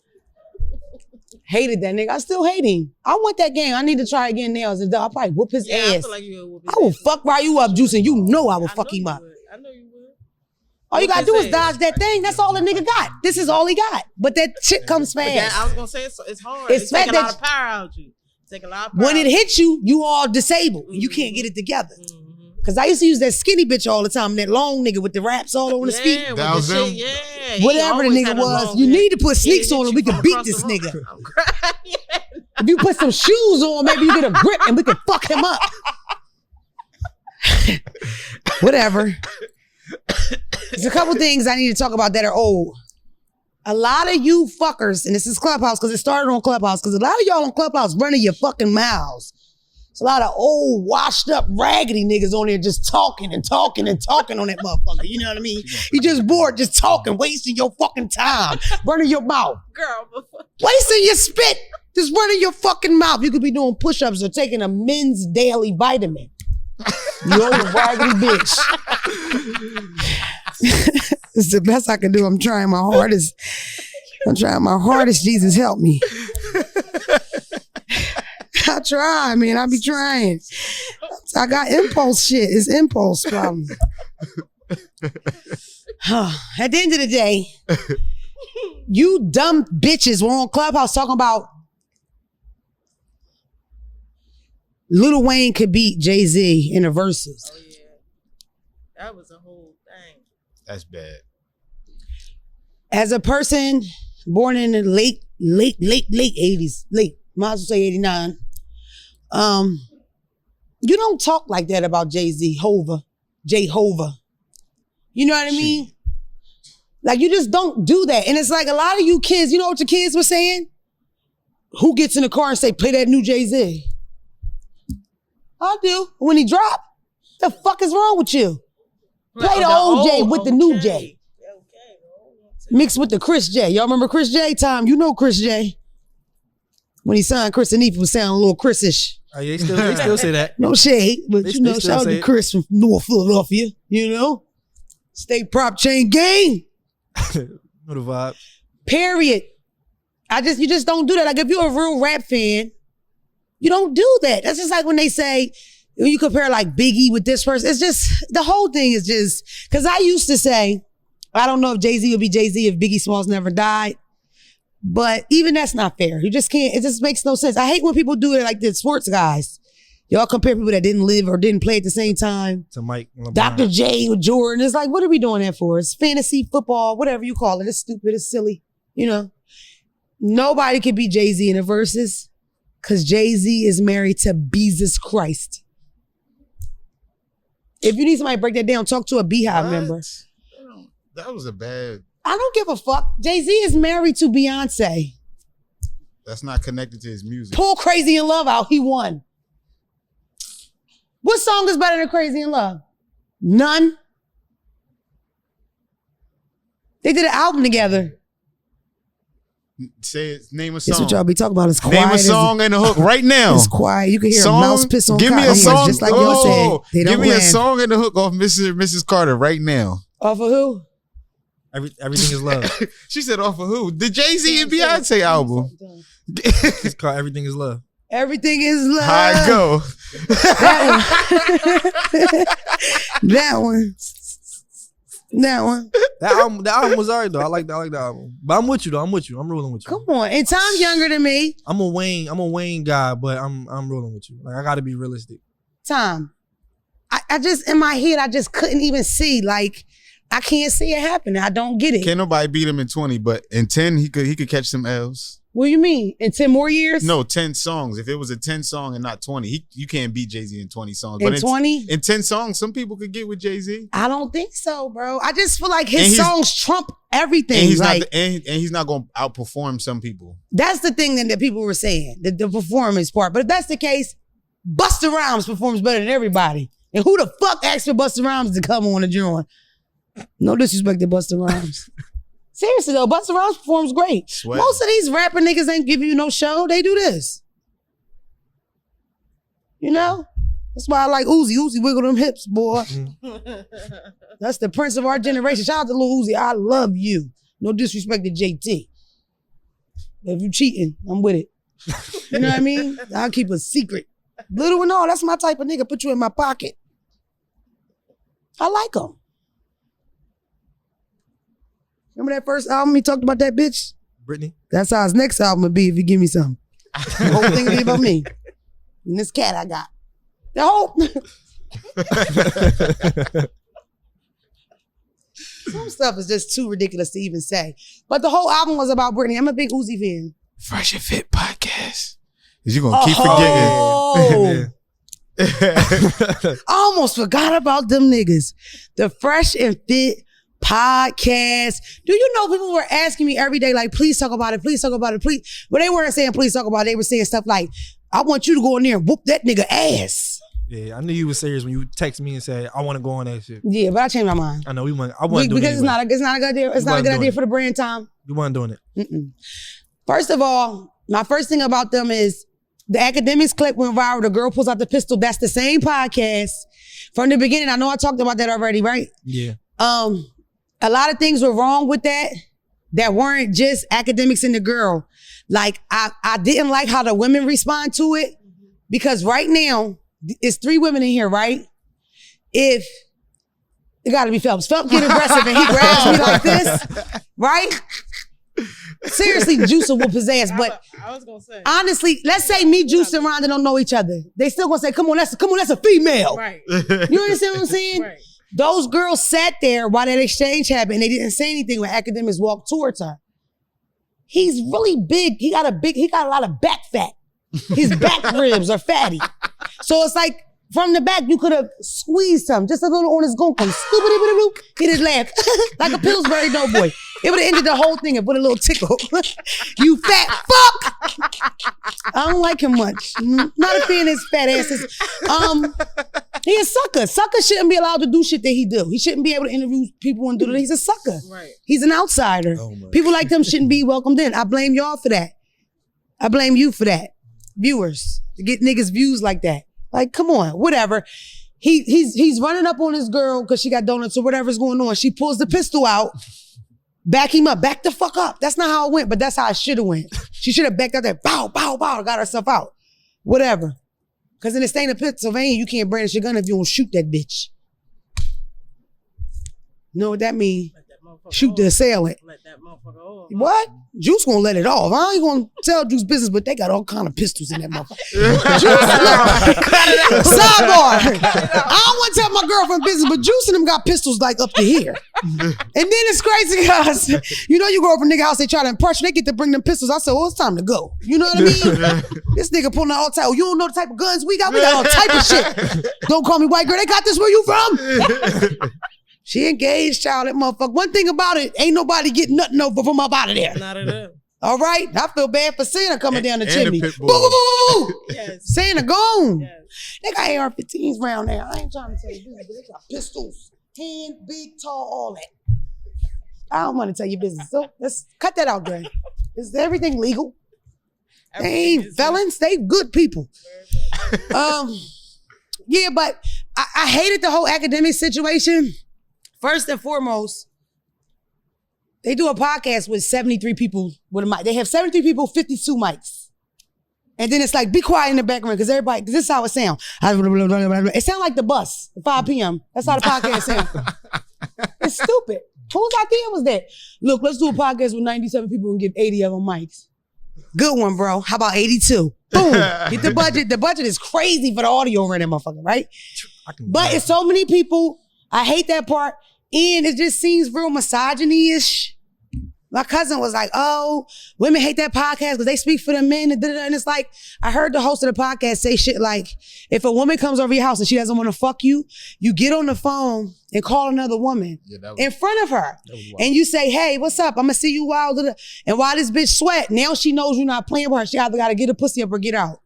Speaker 1: Hated that nigga. I still hate him. I want that game. I need to try again now as a dog. I'll probably whoop his ass. I feel like you would whoop his I will fuck Ryu up, Juice, and you know I will fuck him up.
Speaker 3: I know you would.
Speaker 1: All you gotta do is dodge that thing. That's all the nigga got. This is all he got. But that shit comes fast.
Speaker 3: I was gonna say it's hard. It's take a lot of power out of you. Take a lot of power.
Speaker 1: When it hits you, you all disabled. You can't get it together. Cause I used to use that skinny bitch all the time, that long nigga with the wraps all over his feet.
Speaker 2: That was him.
Speaker 1: Whatever the nigga was, you need to put sneaks on him. We can beat this nigga.
Speaker 3: I'm crying.
Speaker 1: If you put some shoes on, maybe you get a grip and we can fuck him up. Whatever. There's a couple things I need to talk about that are old. A lot of you fuckers, and this is Clubhouse because it started on Clubhouse, because a lot of y'all on Clubhouse running your fucking mouths. It's a lot of old, washed up, raggedy niggas on there just talking and talking and talking on that motherfucker. You know what I mean? You just bored, just talking, wasting your fucking time, running your mouth.
Speaker 3: Girl,
Speaker 1: wasting your spit, just running your fucking mouth. You could be doing push-ups or taking a men's daily vitamin. You old raggedy bitch. It's the best I can do. I'm trying my hardest. Jesus, help me. I try, man. I be trying. I got impulse shit. It's impulse problem. At the end of the day, you dumb bitches were on Clubhouse talking about Lil Wayne could beat Jay-Z in the verses.
Speaker 3: Oh yeah, that was a whole thing.
Speaker 2: That's bad.
Speaker 1: As a person born in the late 80s, might as well say 89. You don't talk like that about Jay-Z, Jehovah. You know what I mean? Like, you just don't do that. And it's like a lot of you kids, you know what your kids were saying? Who gets in the car and say, play that new Jay-Z? I do. When he drop, the fuck is wrong with you? Play the old Jay with the new Jay. Mixed with the Chris J. Y'all remember Chris J? Tom, you know Chris J. When he signed Chris and Eve, was sounding a little Chris-ish.
Speaker 4: Oh, yeah, they still say that.
Speaker 1: No shade, but you know, shout out to Chris from North Philadelphia, you know? State prop chain gang.
Speaker 4: Know the vibe.
Speaker 1: Period. You just don't do that. Like, if you're a real rap fan, you don't do that. That's just like when they say, when you compare like Biggie with this person, it's just, the whole thing is just, because I used to say, I don't know if Jay-Z would be Jay-Z if Biggie Smalls never died. But even that's not fair. You just can't, it just makes no sense. I hate when people do it like the sports guys. Y'all compare people that didn't live or didn't play at the same time.
Speaker 4: To Mike.
Speaker 1: Dr. J with Jordan. It's like, what are we doing that for? It's fantasy, football, whatever you call it. It's stupid. It's silly. You know? Nobody can be Jay-Z in the verses because Jay-Z is married to Jesus Christ. If you need somebody to break that down, talk to a Beehive member.
Speaker 2: That was a bad...
Speaker 1: I don't give a fuck. Jay-Z is married to Beyonce.
Speaker 2: That's not connected to his music.
Speaker 1: Pull Crazy in Love out. He won. What song is better than Crazy in Love? None. They did an album together.
Speaker 2: Say it. Name a song.
Speaker 1: That's what y'all be talking about. It's quiet.
Speaker 2: Name a song and a hook right now.
Speaker 1: It's quiet. You can hear
Speaker 2: song,
Speaker 1: a mouse piss on
Speaker 2: give me
Speaker 1: cotton
Speaker 2: a song.
Speaker 1: just like y'all said. They don't
Speaker 2: give me
Speaker 1: laugh.
Speaker 2: a song and a hook off Mrs. Carter right now.
Speaker 1: Off of who?
Speaker 4: Everything is love.
Speaker 2: She said off of who? The Jay-Z and Beyonce album.
Speaker 4: It's called Everything is Love.
Speaker 1: Everything is love.
Speaker 2: How I go.
Speaker 1: That one. That one.
Speaker 4: That album was alright though. I like the album. But I'm with you though. I'm rolling with you.
Speaker 1: Come on. And Tom's younger than me.
Speaker 4: I'm a Wayne guy, but I'm rolling with you. Like I gotta be realistic.
Speaker 1: Tom, I just in my head I just couldn't even see. Like I can't see it happening. I don't get it.
Speaker 2: Can't nobody beat him in 20, but in 10 he could catch some L's.
Speaker 1: What do you mean? In 10 more years?
Speaker 2: No, 10 songs. If it was a 10 song and not 20, you can't beat Jay-Z in 20 songs.
Speaker 1: In
Speaker 2: But
Speaker 1: 20?
Speaker 2: In 10 songs, some people could get with Jay-Z.
Speaker 1: I don't think so, bro. I just feel like his songs trump everything.
Speaker 2: And he's
Speaker 1: like,
Speaker 2: he's not going to outperform some people.
Speaker 1: That's the thing that people were saying, the performance part. But if that's the case, Busta Rhymes performs better than everybody. And who the fuck asked for Busta Rhymes to come on the joint? No disrespect to Busta Rhymes. Seriously though, Busta Rhymes performs great.
Speaker 2: Sweat.
Speaker 1: Most of these rapper niggas ain't give you no show. They do this. You know? That's why I like Uzi. Uzi wiggle them hips, boy. That's the prince of our generation. Shout out to Lil Uzi. I love you. No disrespect to JT. If you cheating, I'm with it. You know what I mean? I'll keep a secret. Little and all, that's my type of nigga. Put you in my pocket. I like him. Remember that first album he talked about that bitch?
Speaker 4: Brittany?
Speaker 1: That's how his next album would be if you give me something. The whole thing would be about me. And this cat I got. The whole... Some stuff is just too ridiculous to even say. But the whole album was about Brittany. I'm a big Uzi fan.
Speaker 2: Fresh and Fit podcast. Is you going to keep forgetting?
Speaker 1: I almost forgot about them niggas. The Fresh and Fit podcast. Do you know people were asking me every day, like, please talk about it, please talk about it, please. But they weren't saying please talk about it. They were saying stuff like, I want you to go in there and whoop that nigga ass.
Speaker 4: Yeah, I knew you were serious when you text me and said, I want to go on that shit.
Speaker 1: Yeah, but I changed my mind.
Speaker 4: I know I wasn't doing it.
Speaker 1: Because anyway. it's not a good idea. It's not a good idea for the brand, Tom.
Speaker 4: You weren't doing it.
Speaker 1: Mm-mm. First of all, my first thing about them is the Academics clip went viral. The girl pulls out the pistol. That's the same podcast. From the beginning, I know I talked about that already, right?
Speaker 4: Yeah.
Speaker 1: A lot of things were wrong with that weren't just Academics and the girl. Like, I didn't like how the women respond to it because right now, it's 3 women in here, right? If, it gotta be Phelps. Phelps get aggressive and he grabs me like this, right? Seriously, Juice will whoop his ass. But
Speaker 3: I was gonna say,
Speaker 1: honestly, let's say me, Juice, and Rhonda don't know each other. They still gonna say, come on, that's a female.
Speaker 3: right?
Speaker 1: You understand what I'm saying?
Speaker 3: Right.
Speaker 1: Those girls sat there while that exchange happened and they didn't say anything when Academics walked towards her. He's really big. He got a lot of back fat. His back ribs are fatty. So it's like, from the back, you could have squeezed him just a little on his gonkum. Hit his laugh. Like a Pillsbury Doughboy. It would have ended the whole thing and put a little tickle. You fat fuck! I don't like him much. Not a fan of his fat asses. He a sucker. Sucker shouldn't be allowed to do shit that he do. He shouldn't be able to interview people and do that. He's a sucker.
Speaker 3: Right.
Speaker 1: He's an outsider. People like them shouldn't be welcomed in. I blame y'all for that. I blame you for that. Viewers. To get niggas views like that. Like, come on, whatever. He's running up on his girl because she got donuts or whatever's going on. She pulls the pistol out. Back him up. Back the fuck up. That's not how it went, but that's how it should have went. She should have backed out there. Bow, bow, bow. Got herself out. Whatever. Because in the state of Pennsylvania, you can't brandish your gun if you don't shoot that bitch. You know what that mean? shoot the assailant.
Speaker 3: Let that motherfucker off.
Speaker 1: What? Juice gonna let it off. I ain't gonna tell Juice business, but they got all kind of pistols in that motherfucker. Sidebar. I don't want to tell my girlfriend business, but Juice and them got pistols like up to here. And then it's crazy because, you know, you go over a nigga house, they try to impress you, they get to bring them pistols. I said, well, it's time to go. You know what I mean? This nigga pulling out all type. Oh, you don't know the type of guns we got? We got all type of shit. Don't call me white girl. They got this where you from? She engaged, child, that motherfucker. One thing about it, ain't nobody getting nothing over from up out of there.
Speaker 3: Not at all.
Speaker 1: All right? I feel bad for Santa coming down the
Speaker 2: and
Speaker 1: chimney.
Speaker 2: the
Speaker 1: Boo, boo, boo, boo.
Speaker 3: Yes.
Speaker 1: Santa gone.
Speaker 3: Yes.
Speaker 1: They got AR-15s around there. I ain't trying to tell you business, but they got pistols. 10, big, tall, all that. I don't want to tell you business. So let's cut that out, Greg. Is everything legal? They ain't felons. They good people. Yeah, but I hated the whole academic situation. First and foremost, they do a podcast with 73 people with a mic. They have 73 people, 52 mics. And then it's like, be quiet in the background because this is how it sounds. It sounds like the bus at 5 p.m. That's how the podcast sounds. It's stupid. Whose idea was that? Look, let's do a podcast with 97 people and give 80 of them mics. Good one, bro. How about 82? Boom. Get the budget. The budget is crazy for the audio around that motherfucker, right? But it's so many people. I hate that part. And it just seems real misogyny-ish. My cousin was like, oh, women hate that podcast because they speak for the men. And it's like, I heard the host of the podcast say shit like, if a woman comes over your house and she doesn't want to fuck you, you get on the phone and call another woman in front of her. And you say, hey, what's up? I'm going to see you wild. And while this bitch sweat, now she knows you're not playing with her. She either got to get a pussy up or get out.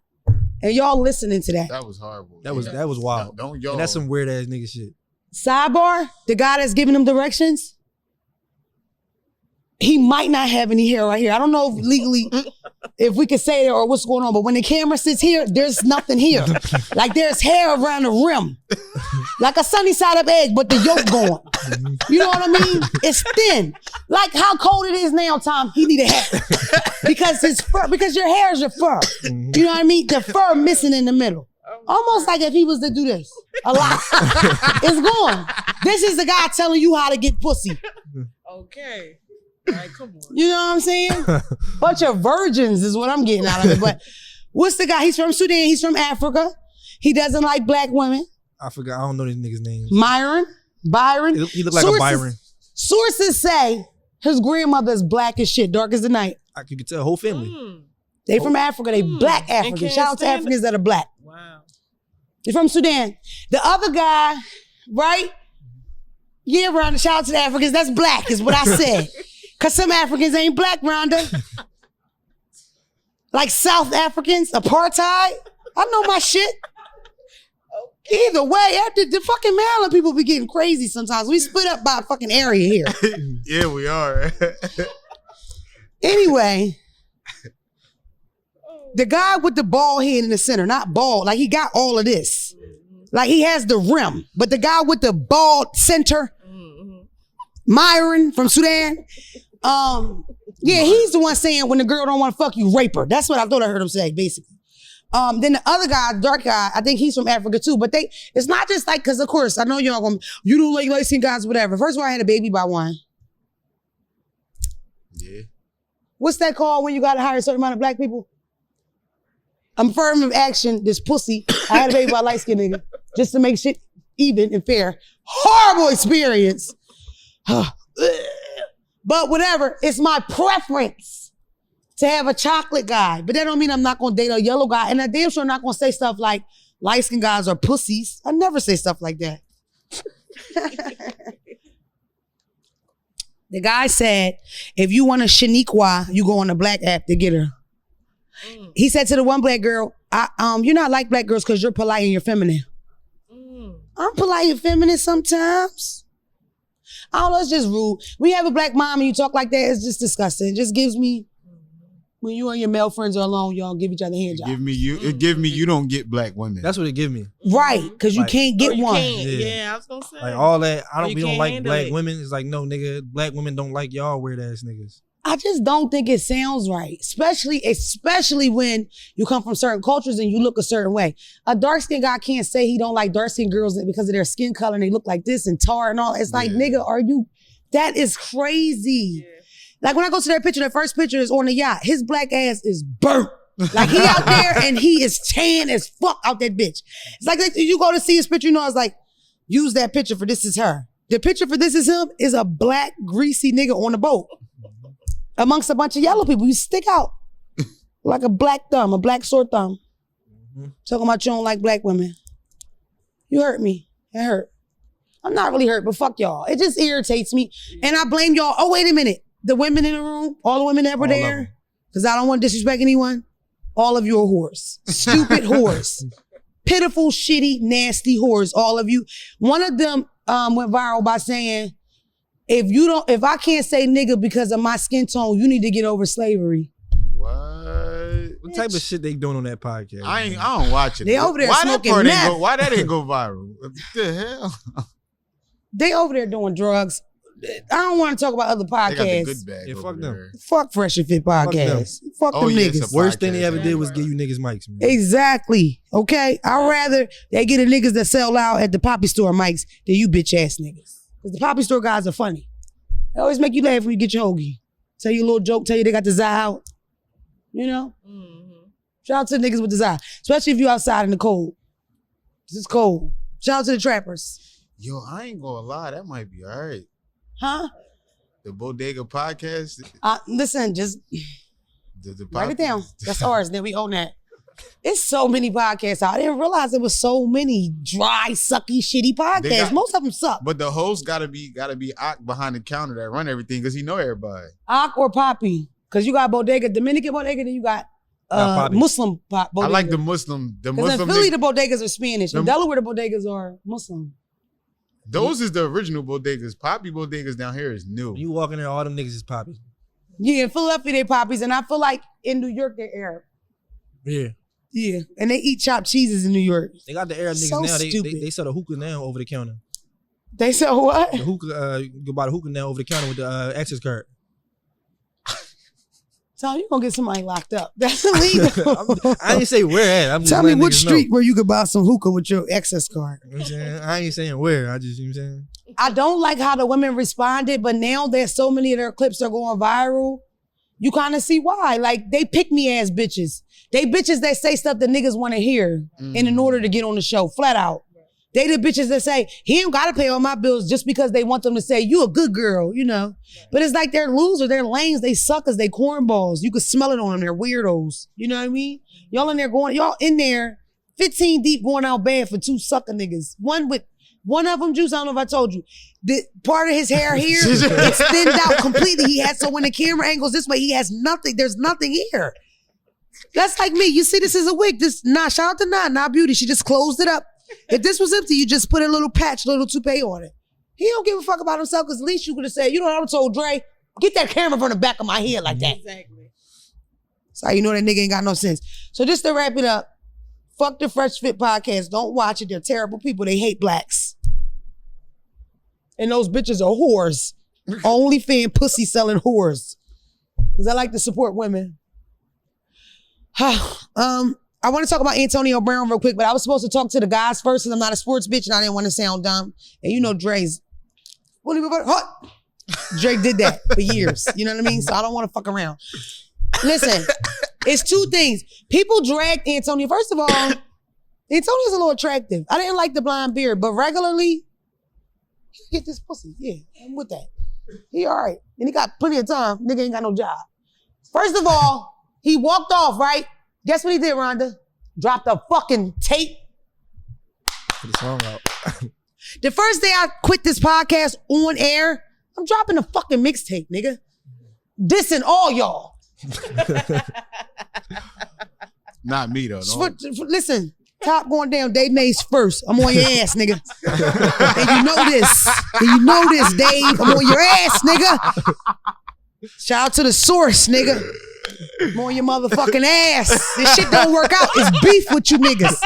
Speaker 1: And y'all listening to that.
Speaker 2: That was horrible.
Speaker 4: That was wild.
Speaker 2: Don't y'all.
Speaker 4: And that's some weird ass nigga shit.
Speaker 1: Sidebar, the guy that's giving them directions, he might not have any hair right here. I don't know if legally, if we could say it or what's going on, but when the camera sits here, there's nothing here. Like there's hair around the rim. Like a sunny side up egg, but the yolk going. You know what I mean? It's thin. Like how cold it is now, Tom, he need a hat. Because his fur, because your hair is your fur. You know what I mean? The fur missing in the middle. Almost like if he was to do this a lot. It's gone. This is the guy telling you how to get pussy.
Speaker 3: Okay. All right, come on.
Speaker 1: You know what I'm saying? Bunch of virgins is what I'm getting out of it. But what's the guy? He's from Sudan. He's from Africa. He doesn't like black women.
Speaker 4: I forgot. I don't know these niggas' names.
Speaker 1: Byron.
Speaker 4: He look like a Byron.
Speaker 1: Sources say his grandmother is black as shit, dark as the night.
Speaker 4: You could tell the whole family.
Speaker 1: They from Africa. They black Africans. Shout out to Africans that are black.
Speaker 3: Wow.
Speaker 1: They're from Sudan. The other guy, right? Yeah, Rhonda, shout out to the Africans. That's black is what I said. Because some Africans ain't black, Rhonda. Like South Africans, apartheid. I know my shit. Either way, after the fucking Maryland people be getting crazy sometimes. We split up by a fucking area here.
Speaker 2: Yeah, we are.
Speaker 1: Anyway, the guy with the bald head in the center, not bald, like he got all of this. Like he has the rim, but the guy with the bald center, Myron from Sudan, yeah, he's the one saying when the girl don't want to fuck you, rape her. That's what I thought I heard him say, basically. Then the other guy, dark guy, I think he's from Africa too, but it's not just like, cause of course, I know y'all gonna, you don't like light-skinned guys, whatever. First of all, I had a baby by one.
Speaker 2: Yeah.
Speaker 1: What's that called when you gotta hire a certain amount of black people? Affirmative action, this pussy. I had a baby by a light-skinned nigga just to make shit even and fair. Horrible experience. But whatever, it's my preference to have a chocolate guy. But that don't mean I'm not gonna date a yellow guy. And I damn sure not gonna say stuff like light-skinned guys are pussies. I never say stuff like that. The guy said, if you want a Shaniqua, you go on the black app to get her. He said to the one black girl, you're not like black girls because you're polite and you're feminine. I'm polite and feminine sometimes. I don't know, it's just rude. When you have a black mom and you talk like that, it's just disgusting. It just gives me, when you and your male friends are alone, y'all give each other hand jobs.
Speaker 2: It give me you don't get black women.
Speaker 4: That's what it give me.
Speaker 1: Right, because you can't get one.
Speaker 3: Yeah, I was gonna say.
Speaker 4: Like all that, we don't like black
Speaker 3: it.
Speaker 4: women. It's like, no, nigga, black women don't like y'all weird ass niggas.
Speaker 1: I just don't think it sounds right, especially when you come from certain cultures and you look a certain way. A dark-skinned guy can't say he don't like dark-skinned girls because of their skin color and they look like this and tar and all. It's like, nigga, are you That is crazy.
Speaker 3: Yeah.
Speaker 1: Like when I go to that picture, the first picture is on the yacht. His black ass is burnt. Like he out there and he is tan as fuck out that bitch. It's like you go to see his picture, you know, it's like, use that picture for this is her. The picture for this is him is a black, greasy nigga on the boat. Amongst a bunch of yellow people. You stick out like a black thumb, a black sore thumb. Talking about you don't like black women. You hurt me. It hurt. I'm not really hurt, but fuck y'all. It just irritates me. And I blame y'all. Oh, wait a minute. The women in the room, all the women that were there, because I don't want to disrespect anyone, all of you are whores. Stupid whores. Pitiful, shitty, nasty whores, all of you. One of them went viral by saying, if I can't say nigga because of my skin tone, you need to get over slavery.
Speaker 4: What type of shit they doing on that podcast?
Speaker 2: I don't watch it.
Speaker 1: They over there smoking meth.
Speaker 2: Why that didn't go viral? What the hell?
Speaker 1: They over there doing drugs. I don't want to talk about other podcasts.
Speaker 2: They got the good bag.
Speaker 4: Yeah, fuck them.
Speaker 1: Fuck Fresh and Fit podcast. Fuck them niggas.
Speaker 4: Worst thing they ever did was give you niggas mics, man.
Speaker 1: Exactly. Okay? I'd rather they get the niggas that sell out at the Poppy Store mics than you bitch ass niggas. Because the Poppy Store guys are funny. They always make you laugh when you get your hoagie. Tell you a little joke, tell you they got the Zai out. You know? Mm-hmm. Shout out to the niggas with the Zai. Especially if you outside in the cold. This is cold. Shout out to the trappers.
Speaker 2: Yo, I ain't gonna lie. That might be all right.
Speaker 1: Huh?
Speaker 2: The Bodega podcast.
Speaker 1: Listen, just
Speaker 2: the
Speaker 1: write it down. That's ours. Then we own that. It's so many podcasts out. I didn't realize there was so many dry, sucky, shitty podcasts. Most of them suck.
Speaker 2: But the host gotta be Ak behind the counter that run everything because he know everybody.
Speaker 1: Ak or Poppy. Because you got Bodega, Dominican Bodega, then you got Muslim Bodega.
Speaker 2: I like the Muslim.
Speaker 1: Because in Philly, the bodegas are Spanish. In Delaware, the bodegas are Muslim.
Speaker 2: Those is the original bodegas. Poppy bodegas down here is new.
Speaker 4: You walk in there, all them niggas is Poppy.
Speaker 1: Yeah, in Philadelphia, they Poppies. And I feel like in New York, they're Arab.
Speaker 4: Yeah.
Speaker 1: Yeah. And they eat chopped cheeses in New York.
Speaker 4: They got the Arab niggas
Speaker 1: so
Speaker 4: now.
Speaker 1: Stupid.
Speaker 4: They sell the hookah now over the counter.
Speaker 1: They sell what?
Speaker 4: The hookah, you can buy the hookah now over the counter with the access card.
Speaker 1: Tom, you gonna get somebody locked up. That's illegal.
Speaker 4: I ain't say where at. I'm just
Speaker 1: tell me which street
Speaker 4: know.
Speaker 1: where you could buy some hookah with your access card.
Speaker 4: You know what I'm saying? I ain't saying where. I just, you know what I'm saying?
Speaker 1: I don't like how the women responded, but now that so many of their clips are going viral, you kind of see why. Like, they pick me ass bitches. They bitches that say stuff that niggas want to hear and in order to get on the show, flat out. They the bitches that say, he ain't got to pay all my bills just because they want them to say, you a good girl, you know? But it's like they're losers, they're lames, they suckers, they cornballs. You can smell it on them, they're weirdos. You know what I mean? Y'all in there 15 deep going out bad for two sucker niggas. One of them, Juice, I don't know if I told you, the part of his hair here, it's thinned out completely. So when the camera angles this way, he has nothing, there's nothing here. That's like me. You see, this is a wig. Shout out to Nah Beauty. She just closed it up. If this was empty, you just put a little patch, little toupee on it. He don't give a fuck about himself because at least you could have said, you know what I told Dre? Get that camera from the back of my head like that.
Speaker 3: Exactly.
Speaker 1: So you know that nigga ain't got no sense. So just to wrap it up, fuck the Fresh Fit podcast. Don't watch it. They're terrible people. They hate blacks. And those bitches are whores. OnlyFans pussy selling whores. Because I like to support women. I want to talk about Antonio Brown real quick, but I was supposed to talk to the guys first because I'm not a sports bitch and I didn't want to sound dumb. And you know Dre's, Drake did that for years. You know what I mean? So I don't want to fuck around. Listen, it's two things. People dragged Antonio. First of all, Antonio's a little attractive. I didn't like the blonde beard, but regularly, he get this pussy. Yeah, I'm with that. He all right. And he got plenty of time. Nigga ain't got no job. First of all, he walked off, right? Guess what he did, Rhonda? Dropped a fucking tape.
Speaker 4: Put the song out.
Speaker 1: The first day I quit this podcast on air, I'm dropping a fucking mixtape, nigga. Dissing all y'all.
Speaker 2: Not me, though. No.
Speaker 1: Listen, top going down, Dave Mays first. I'm on your ass, nigga. And you know this. Dave. I'm on your ass, nigga. Shout out to the source, nigga. I'm on your motherfucking ass. This shit don't work out. It's beef with you niggas.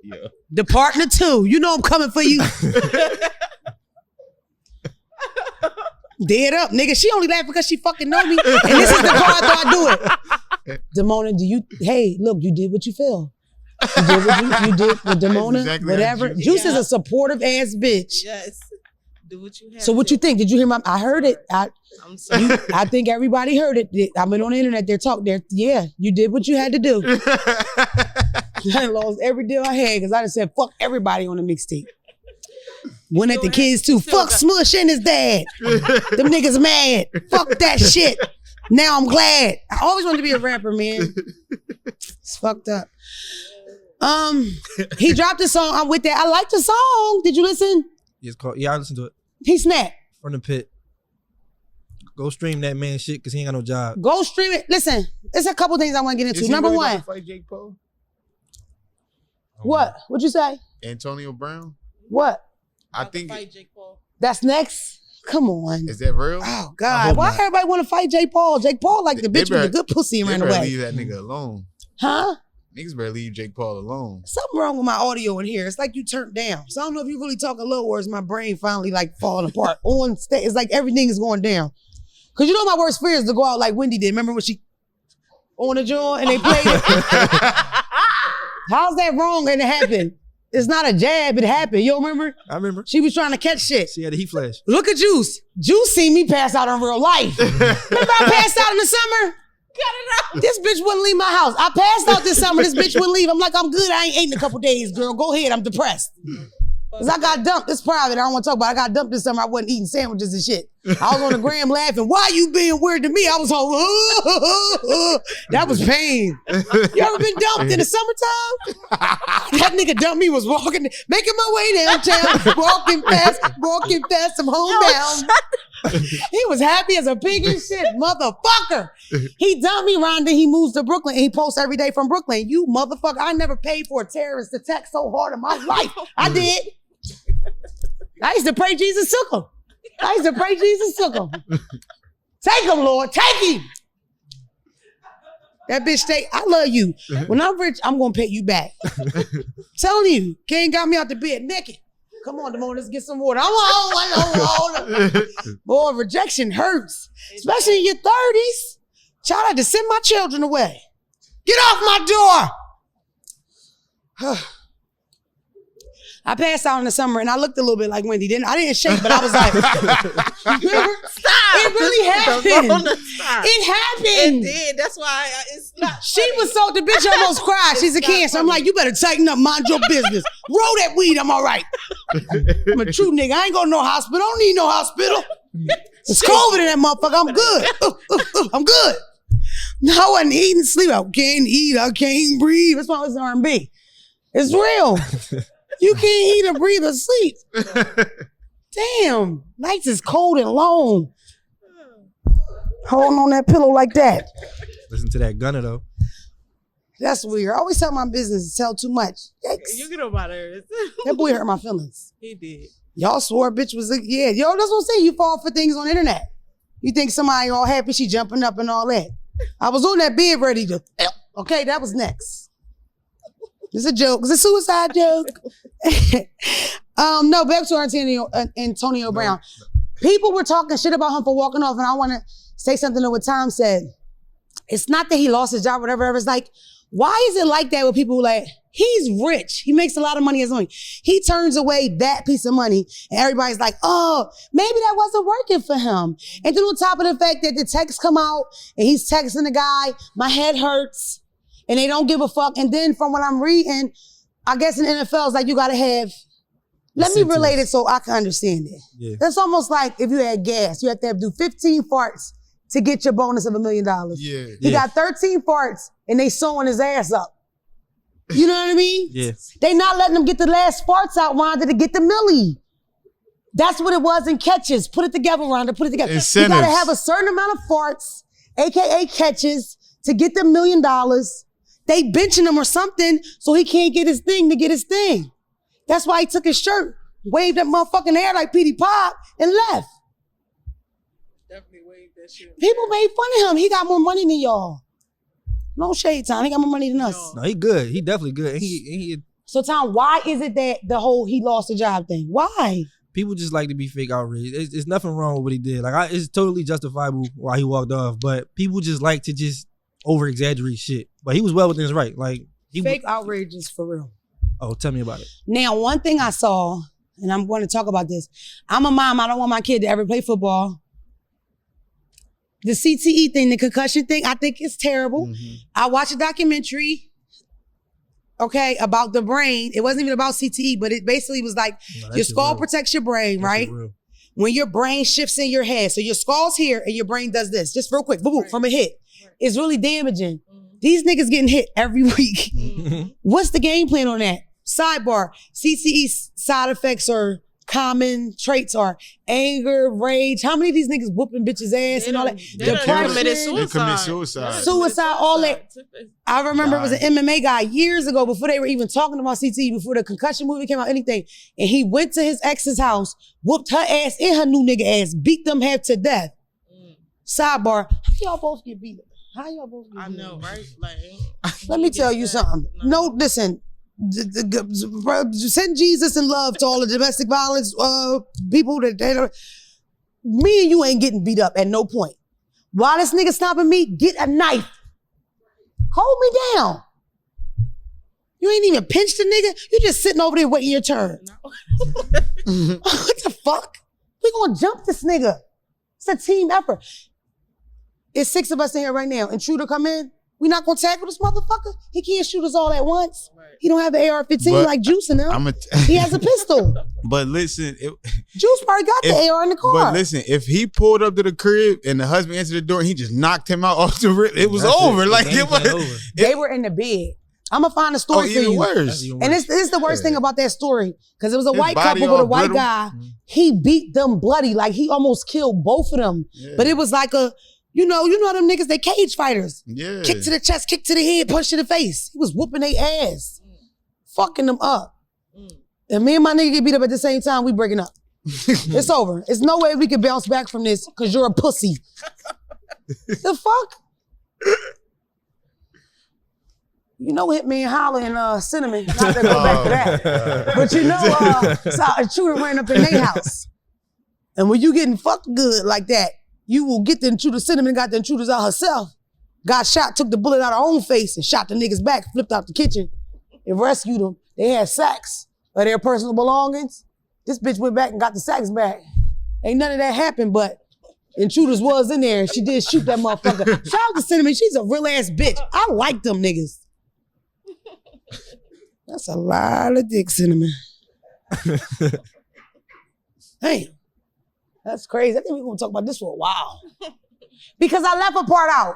Speaker 2: Yeah.
Speaker 1: The partner too. You know I'm coming for you. Dead up, nigga. She only laughed because she fucking know me. And this is the part that I do it. Damona, hey, look, you did what you feel. You did what you did with Damona,
Speaker 2: exactly
Speaker 1: whatever. Juice is a supportive ass bitch.
Speaker 3: Yes. Do what you have.
Speaker 1: So what you think? Did you hear my? I heard it.
Speaker 3: I'm sorry.
Speaker 1: I think everybody heard it. I've been on the internet. They're talking. Yeah, you did what you had to do. I lost every deal I had because I just said fuck everybody on the mixtape. Went at the kids too. Fuck Smush and his dad. Them niggas mad. Fuck that shit. Now I'm glad. I always wanted to be a rapper, man. It's fucked up. He dropped a song. I'm with that. I like the song. Did you listen?
Speaker 4: It's called. Yeah, I listened to it.
Speaker 1: He snapped.
Speaker 4: From the pit. Go stream that man shit because he ain't got no job.
Speaker 1: Go stream it. Listen, there's a couple things I want to get into. Number
Speaker 2: really
Speaker 1: one.
Speaker 2: fight Jake Paul?
Speaker 1: What? What'd you say?
Speaker 2: Antonio Brown?
Speaker 1: What?
Speaker 2: I think
Speaker 3: fight Jake Paul.
Speaker 1: That's next? Come on.
Speaker 2: Is that real?
Speaker 1: Oh, God. Why everybody want to fight Jake Paul? Jake Paul like the bitch with the good pussy and ran away.
Speaker 2: Leave that nigga alone.
Speaker 1: Huh?
Speaker 2: Niggas better leave Jake Paul alone.
Speaker 1: Something wrong with my audio in here. It's like you turned down. So I don't know if you really talking low or is my brain finally like falling apart. On stage, it's like everything is going down. Cause you know my worst fear is to go out like Wendy did. Remember when she on the joint and they played it? How's that wrong and it happened? It's not a jab, it happened. You remember?
Speaker 4: I remember.
Speaker 1: She was trying to catch shit.
Speaker 4: She had a heat flash.
Speaker 1: Look at Juice. Juice seen me pass out in real life. Remember I passed out in the summer?
Speaker 3: Cut it out.
Speaker 1: This bitch wouldn't leave my house. I passed out this summer. This bitch wouldn't leave. I'm like, I'm good. I ain't ate in a couple days, girl. Go ahead. I'm depressed. Because I got dumped. It's private. I don't want to talk about it. I got dumped this summer. I wasn't eating sandwiches and shit. I was on the gram laughing. Why you being weird to me? I was home. That was pain. You ever been dumped in the summertime? That nigga dumped me, was walking, making my way downtown, walking fast, I'm homebound. He was happy as a pig and shit, motherfucker. He dumped me, Rhonda. He moves to Brooklyn and he posts every day from Brooklyn. You motherfucker, I never paid for a terrorist to text so hard in my life. I did. I used to pray Jesus took him. Take him, Lord. Take him. That bitch stay. I love you. When I'm rich, I'm going to pay you back. Telling you. Kane got me out the bed naked. Come on, Damone, let's get some water. I want water. Boy, rejection hurts. Especially in your 30s. Child, I had to send my children away. Get off my door. I passed out in the summer and I looked a little bit like Wendy. I didn't shake, but I was like,
Speaker 3: stop.
Speaker 1: It really happened. It happened.
Speaker 3: It did. That's why it's not.
Speaker 1: She was so, the bitch almost cried. She's a cancer. I'm like, you better tighten up, mind your business. Roll that weed, I'm all right. I'm a true nigga. I ain't going to no hospital. I don't need no hospital. It's COVID in that motherfucker. I'm good. I'm good. No, I wasn't eating, sleep. I can't eat. I can't breathe. That's why I was R&B. It's real. You can't eat or breathe or sleep. Damn. Nights is cold and long. Holding on that pillow like that.
Speaker 4: Listen to that gunner though.
Speaker 1: That's weird. I always tell my business to tell too much. Yikes.
Speaker 3: You get about her.
Speaker 1: That boy hurt my feelings.
Speaker 3: He did.
Speaker 1: Y'all swore a bitch was yeah. Yo, that's what I'm saying. You fall for things on the internet. You think somebody all happy, she jumping up and all that. I was on that bed ready to, okay, that was next. It's a joke. It's a suicide joke. No, back to Antonio Brown. People were talking shit about him for walking off, and I want to say something to what Tom said. It's not that he lost his job or whatever. It's like, why is it like that with people who like, he's rich. He makes a lot of money as money. He turns away that piece of money, and everybody's like, oh, maybe that wasn't working for him. And then on top of the fact that the texts come out, and he's texting the guy, my head hurts. And they don't give a fuck. And then from what I'm reading, I guess in NFL, it's like you gotta have, let me relate it so I can understand it.
Speaker 4: Yeah.
Speaker 1: That's almost like if you had gas, you have to do 15 farts to get your bonus of $1 million.
Speaker 2: Yeah.
Speaker 1: He got 13 farts and they sewing his ass up. You know what I mean?
Speaker 4: Yeah.
Speaker 1: They not letting him get the last farts out, Rhonda, to get the milli. That's what it was in catches. Put it together, Rhonda, put it together.
Speaker 2: Incentives.
Speaker 1: You gotta have a certain amount of farts, AKA catches, to get the $1 million. They benching him or something so he can't get his thing to get his thing. That's why he took his shirt, waved that motherfucking hair like Petey Pop, and left.
Speaker 3: Definitely waved that shit.
Speaker 1: People made fun of him. He got more money than y'all. No shade, Tom. He got more money than us.
Speaker 4: No, he good. He definitely good. He
Speaker 1: So, Tom, why is it that the whole he lost a job thing? Why?
Speaker 4: people just like to be fake outraged. It's nothing wrong with what he did. Like it's totally justifiable why he walked off. But people just like to just over exaggerate shit. But he was well within his right. Like
Speaker 1: fake outrage is for real.
Speaker 4: Oh, tell me about it.
Speaker 1: Now, one thing I saw, and I'm going to talk about this. I'm a mom. I don't want my kid to ever play football. The CTE thing, the concussion thing, I think it's terrible. Mm-hmm. I watched a documentary, okay, about the brain. It wasn't even about CTE, but it basically was like your skull protects your brain, right? When your brain shifts in your head. So your skull's here and your brain does this. Just real quick, boom, boom, from a hit. It's really damaging. These niggas getting hit every week. What's the game plan on that? Sidebar, CTE side effects or common traits are anger, rage. How many of these niggas whooping bitches ass and all that?
Speaker 3: Depression.
Speaker 2: They commit suicide.
Speaker 1: Suicide, all that. I remember it was an MMA guy years ago before they were even talking about CTE, before the concussion movie came out, anything. And he went to his ex's house, whooped her ass and her new nigga ass, beat them half to death. Sidebar, how y'all both get beat up? How y'all both get beat up?
Speaker 3: I know, right? Like,
Speaker 1: let me tell you something. No, listen. Send Jesus and love to all the domestic violence people that me and you ain't getting beat up at no point. While this nigga stopping me, get a knife. Hold me down. You ain't even pinched the nigga. You just sitting over there waiting your turn. No. What the fuck? We gonna jump this nigga. It's a team effort. It's 6 of us in here right now. Intruder come in. We not gonna tackle this motherfucker? He can't shoot us all at once. Right. He don't have the AR-15 like Juice in him. He has a pistol.
Speaker 2: But listen,
Speaker 1: Juice probably got the AR in the car.
Speaker 2: But listen, if he pulled up to the crib and the husband answered the door and he just knocked him out off the rip, it was over.
Speaker 1: They were in the bed. I'm gonna find a story for you.
Speaker 2: Worse.
Speaker 1: And this is the worst thing about that story, because it was a white couple with a white guy. He beat them bloody, like he almost killed both of them. Yeah. But it was like a, you know them niggas, they cage fighters. Yeah. Kick to the chest, kick to the head, punch to the face. He was whooping their ass, fucking them up. And me and my nigga get beat up at the same time, we breaking up. It's over. There's no way we can bounce back from this because you're a pussy. The fuck? You know, hit me and holler and Cinnamon. Not to go back to that. But you know, so a shooter ran up in their house. And when you getting fucked good like that, you will get the intruder. Cinnamon got the intruders out herself. Got shot, took the bullet out of her own face and shot the niggas back, flipped out the kitchen and rescued them. They had sacks of their personal belongings. This bitch went back and got the sacks back. Ain't none of that happened, but intruders was in there and she did shoot that motherfucker. Shout out to Cinnamon, she's a real ass bitch. I like them niggas. That's a lot of dick, Cinnamon. Damn. That's crazy. I think we're going to talk about this for a while. Because I left a part out.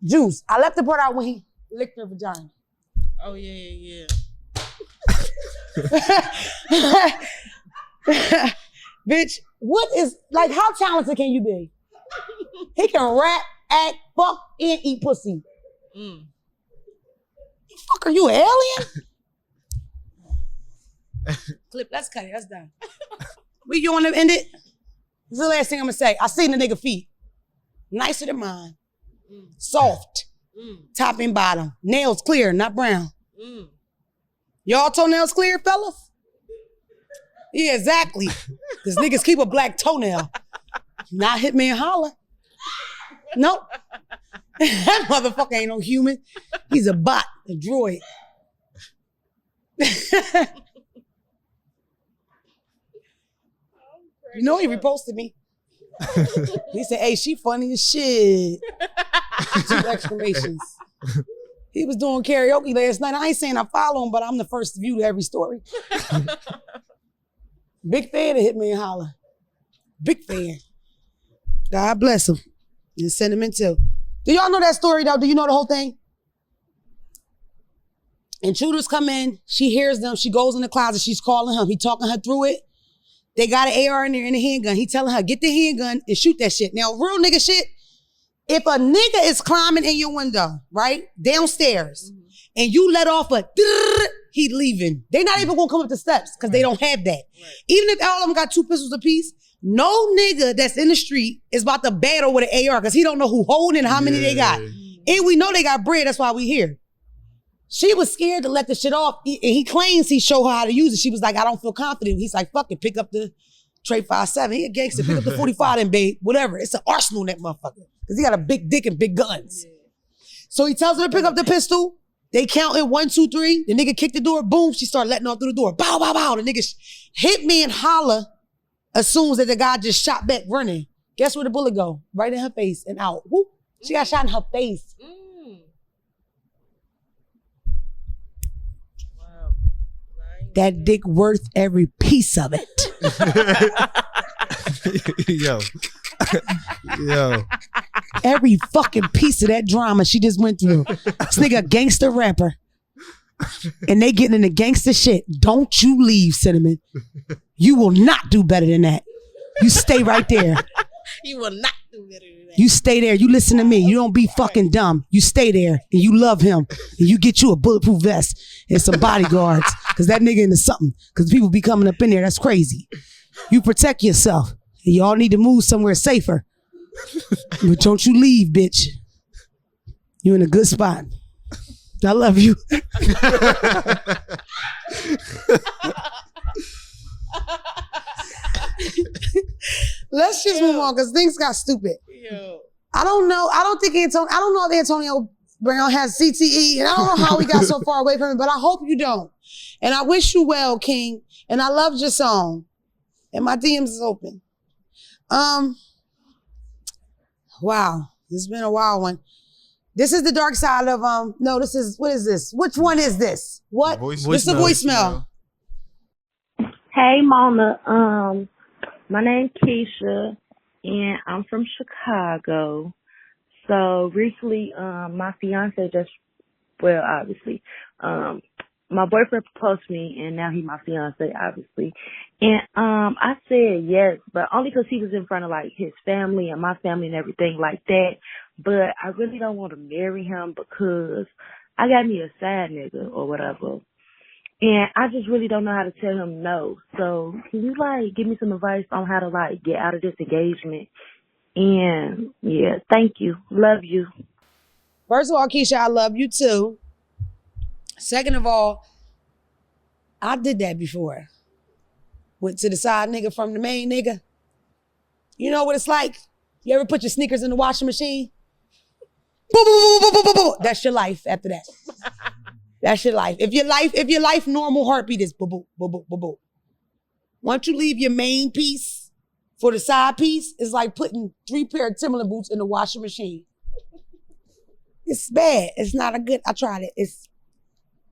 Speaker 1: Juice. I left the part out when he licked her vagina.
Speaker 3: Oh, yeah.
Speaker 1: Bitch, what is, like, how talented can you be? He can rap, act, fuck, and eat pussy. Fuck, are you an alien? Clip, let's cut it. That's done. You want to end it? This is the last thing I'm going to say. I seen the nigga feet. Nicer than mine. Soft. Top and bottom. Nails clear, not brown. Y'all toenails clear, fellas? Yeah, exactly. Because niggas keep a black toenail. Not hit me and holler. Nope. That motherfucker ain't no human. He's a bot, a droid. You know he reposted me. He said, hey, she funny as shit. 2 exclamations. He was doing karaoke last night. I ain't saying I follow him, but I'm the first to view to every story. Big fan of Hit Me and Holler. Big fan. God bless him. And Cinnamon too. Do y'all know that story though? Do you know the whole thing? Intruders come in, she hears them, she goes in the closet, she's calling him, he talking her through it. They got an AR in there and a handgun. He telling her, get the handgun and shoot that shit. Now, real nigga shit, if a nigga is climbing in your window, right, downstairs, and you let off a he leaving. They not even gonna come up the steps because they don't have that. Right. Even if all of them got 2 pistols apiece, no nigga that's in the street is about to battle with an AR because he don't know who holding and how many they got. And we know they got bread, that's why we here. She was scared to let the shit off. And he claims he showed her how to use it. She was like, I don't feel confident. He's like, fuck it, pick up the Trey 5.7. He a gangster, pick up the 45 then, babe. Whatever. It's an arsenal in that motherfucker. Because he got a big dick and big guns. So he tells her to pick up the pistol. They counting 1, 2, 3. The nigga kicked the door. Boom. She started letting off through the door. Bow, bow, bow. The nigga hit me and holler, assumes that the guy just shot back running. Guess where the bullet go? Right in her face and out. Whoop. She got shot in her face.
Speaker 3: Wow.
Speaker 1: That dick worth every piece of it.
Speaker 4: Yo.
Speaker 1: Every fucking piece of that drama she just went through. This nigga a gangster rapper. And they getting into gangster shit. Don't you leave, Cinnamon. You will not do better than that. You stay right there.
Speaker 3: You will not do better than that.
Speaker 1: You stay there. You listen to me. You don't be fucking dumb. You stay there and you love him. And you get you a bulletproof vest and some bodyguards. Cause that nigga into something. Cause people be coming up in there. That's crazy. You protect yourself. And y'all need to move somewhere safer. But don't you leave, bitch. You in a good spot. I love you. Let's just move on because things got stupid. I don't know. I don't know if Antonio Brown has CTE, and I don't know how we got so far away from it, but I hope you don't. And I wish you well, King. And I loved your song. And my DMs is open. Wow. This has been a wild one. This is the dark side of, no, this is, what is this? Which one is this? What? This is the voicemail.
Speaker 5: Hey, Mona. My name's Keisha, and I'm from Chicago. So recently, my fiance obviously, my boyfriend proposed to me, and now he's my fiance, obviously. And I said yes, but only because he was in front of like his family and my family and everything like that. But I really don't want to marry him because I got me a side nigga or whatever. And I just really don't know how to tell him no. So can you like give me some advice on how to like get out of this engagement? And yeah, thank you. Love you.
Speaker 1: First of all, Keisha, I love you too. Second of all, I did that before. Went to the side nigga from the main nigga. You know what it's like? You ever put your sneakers in the washing machine? Boo, boo, boo, boo, boo, boo. That's your life after that. That's your life. If your life normal heartbeat is boo, boo, boo, boo, boo, boo. Once you leave your main piece for the side piece, it's like putting 3 pair of Timberland boots in the washing machine. It's bad. It's not a good, I tried it. It's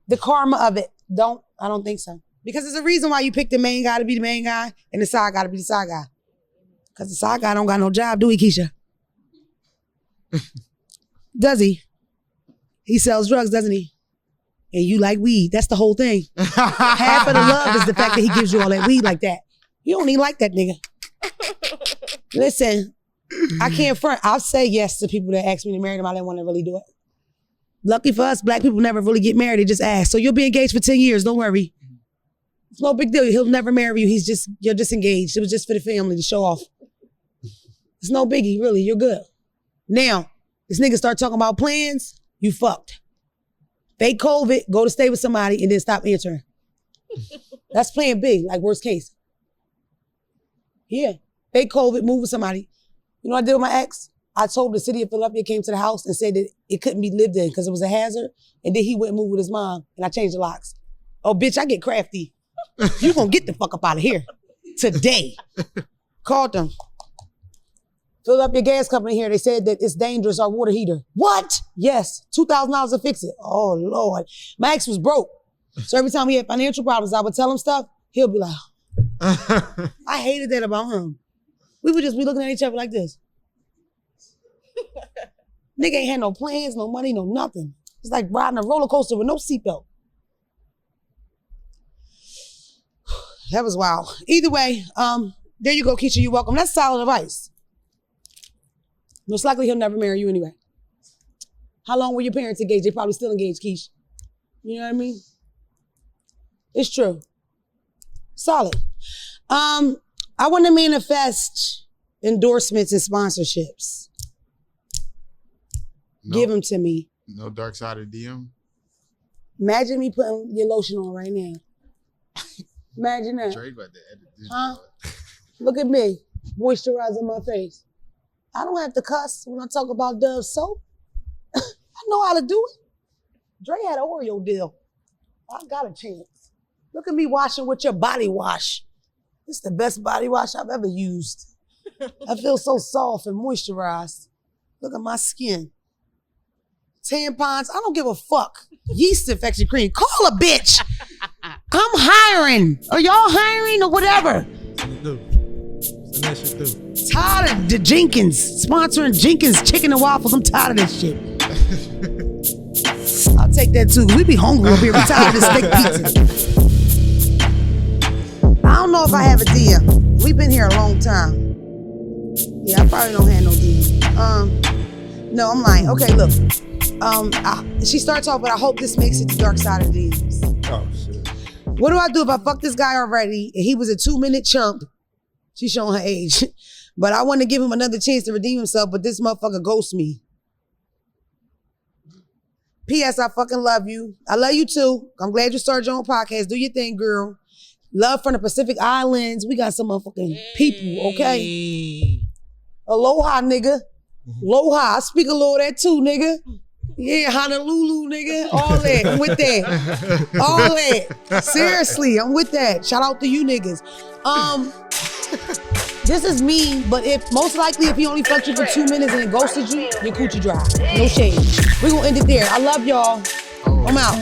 Speaker 1: the karma of it. I don't think so. Because there's a reason why you pick the main guy to be the main guy and the side guy to be the side guy. Because the side guy don't got no job, do he, Keisha? Does he? He sells drugs, doesn't he? And you like weed. That's the whole thing. Half of the love is the fact that he gives you all that weed like that. You don't even like that nigga. Listen, I can't front. I'll say yes to people that ask me to marry them. I didn't want to really do it. Lucky for us, black people never really get married. They just ask. So you'll be engaged for 10 years. Don't worry. It's no big deal. He'll never marry you. You're just engaged. It was just for the family to show off. It's no biggie, really. You're good. Now, this nigga start talking about plans, you fucked. Fake COVID, go to stay with somebody and then stop answering. That's playing big, like worst case. Yeah. Fake COVID, move with somebody. You know what I did with my ex? I told the city of Philadelphia came to the house and said that it couldn't be lived in because it was a hazard. And then he went and moved with his mom and I changed the locks. Oh, bitch, I get crafty. You gonna get the fuck up out of here today. Called them. Filled up your gas company here. They said that it's dangerous, our water heater. What? Yes, $2,000 to fix it. Oh, Lord. My ex was broke. So every time he had financial problems, I would tell him stuff. He'll be like, I hated that about him. We would just be looking at each other like this. Nigga ain't had no plans, no money, no nothing. It's like riding a roller coaster with no seatbelt. That was wild. Either way, there you go, Keisha, you're welcome. That's solid advice. Most likely he'll never marry you anyway. How long were your parents engaged? They probably still engaged, Keish. You know what I mean? It's true. Solid. I want to manifest endorsements and sponsorships. Give them to me.
Speaker 2: No dark side of DM?
Speaker 1: Imagine me putting your lotion on right now. Imagine that.
Speaker 2: Drake about to edit this.
Speaker 1: Huh? Look at me, moisturizing my face. I don't have to cuss when I talk about Dove soap. I know how to do it. Dre had an Oreo deal. I got a chance. Look at me washing with your body wash. This is the best body wash I've ever used. I feel so soft and moisturized. Look at my skin. Tampons, I don't give a fuck. Yeast infection cream, call a bitch. I'm hiring. Are y'all hiring or whatever? Tired of the Jenkins, sponsoring Jenkins chicken and waffles. I'm tired of this shit. I'll take that too. We be hungry up here. We tired of this steak pizza. I don't know if I have a DM. We've been here a long time. Yeah, I probably don't have no DM. No, I'm lying. Okay, look. She starts off, but I hope this makes it to dark side of the DMs.
Speaker 4: Oh shit.
Speaker 1: What do I do if I fuck this guy already and he was a 2-minute chump? She's showing her age. But I want to give him another chance to redeem himself, but this motherfucker ghosts me. P.S. I fucking love you. I love you too. I'm glad you started your own podcast. Do your thing, girl. Love from the Pacific Islands. We got some motherfucking people, okay? Aloha, nigga. Aloha. I speak a little of that too, nigga. Yeah, Honolulu, nigga. All that. I'm with that. All that. Seriously, I'm with that. Shout out to you niggas. This is me, but most likely if he only fucked you for 2 minutes and then ghosted you, your coochie dry. No shade. We're gonna end it there. I love y'all. I'm out.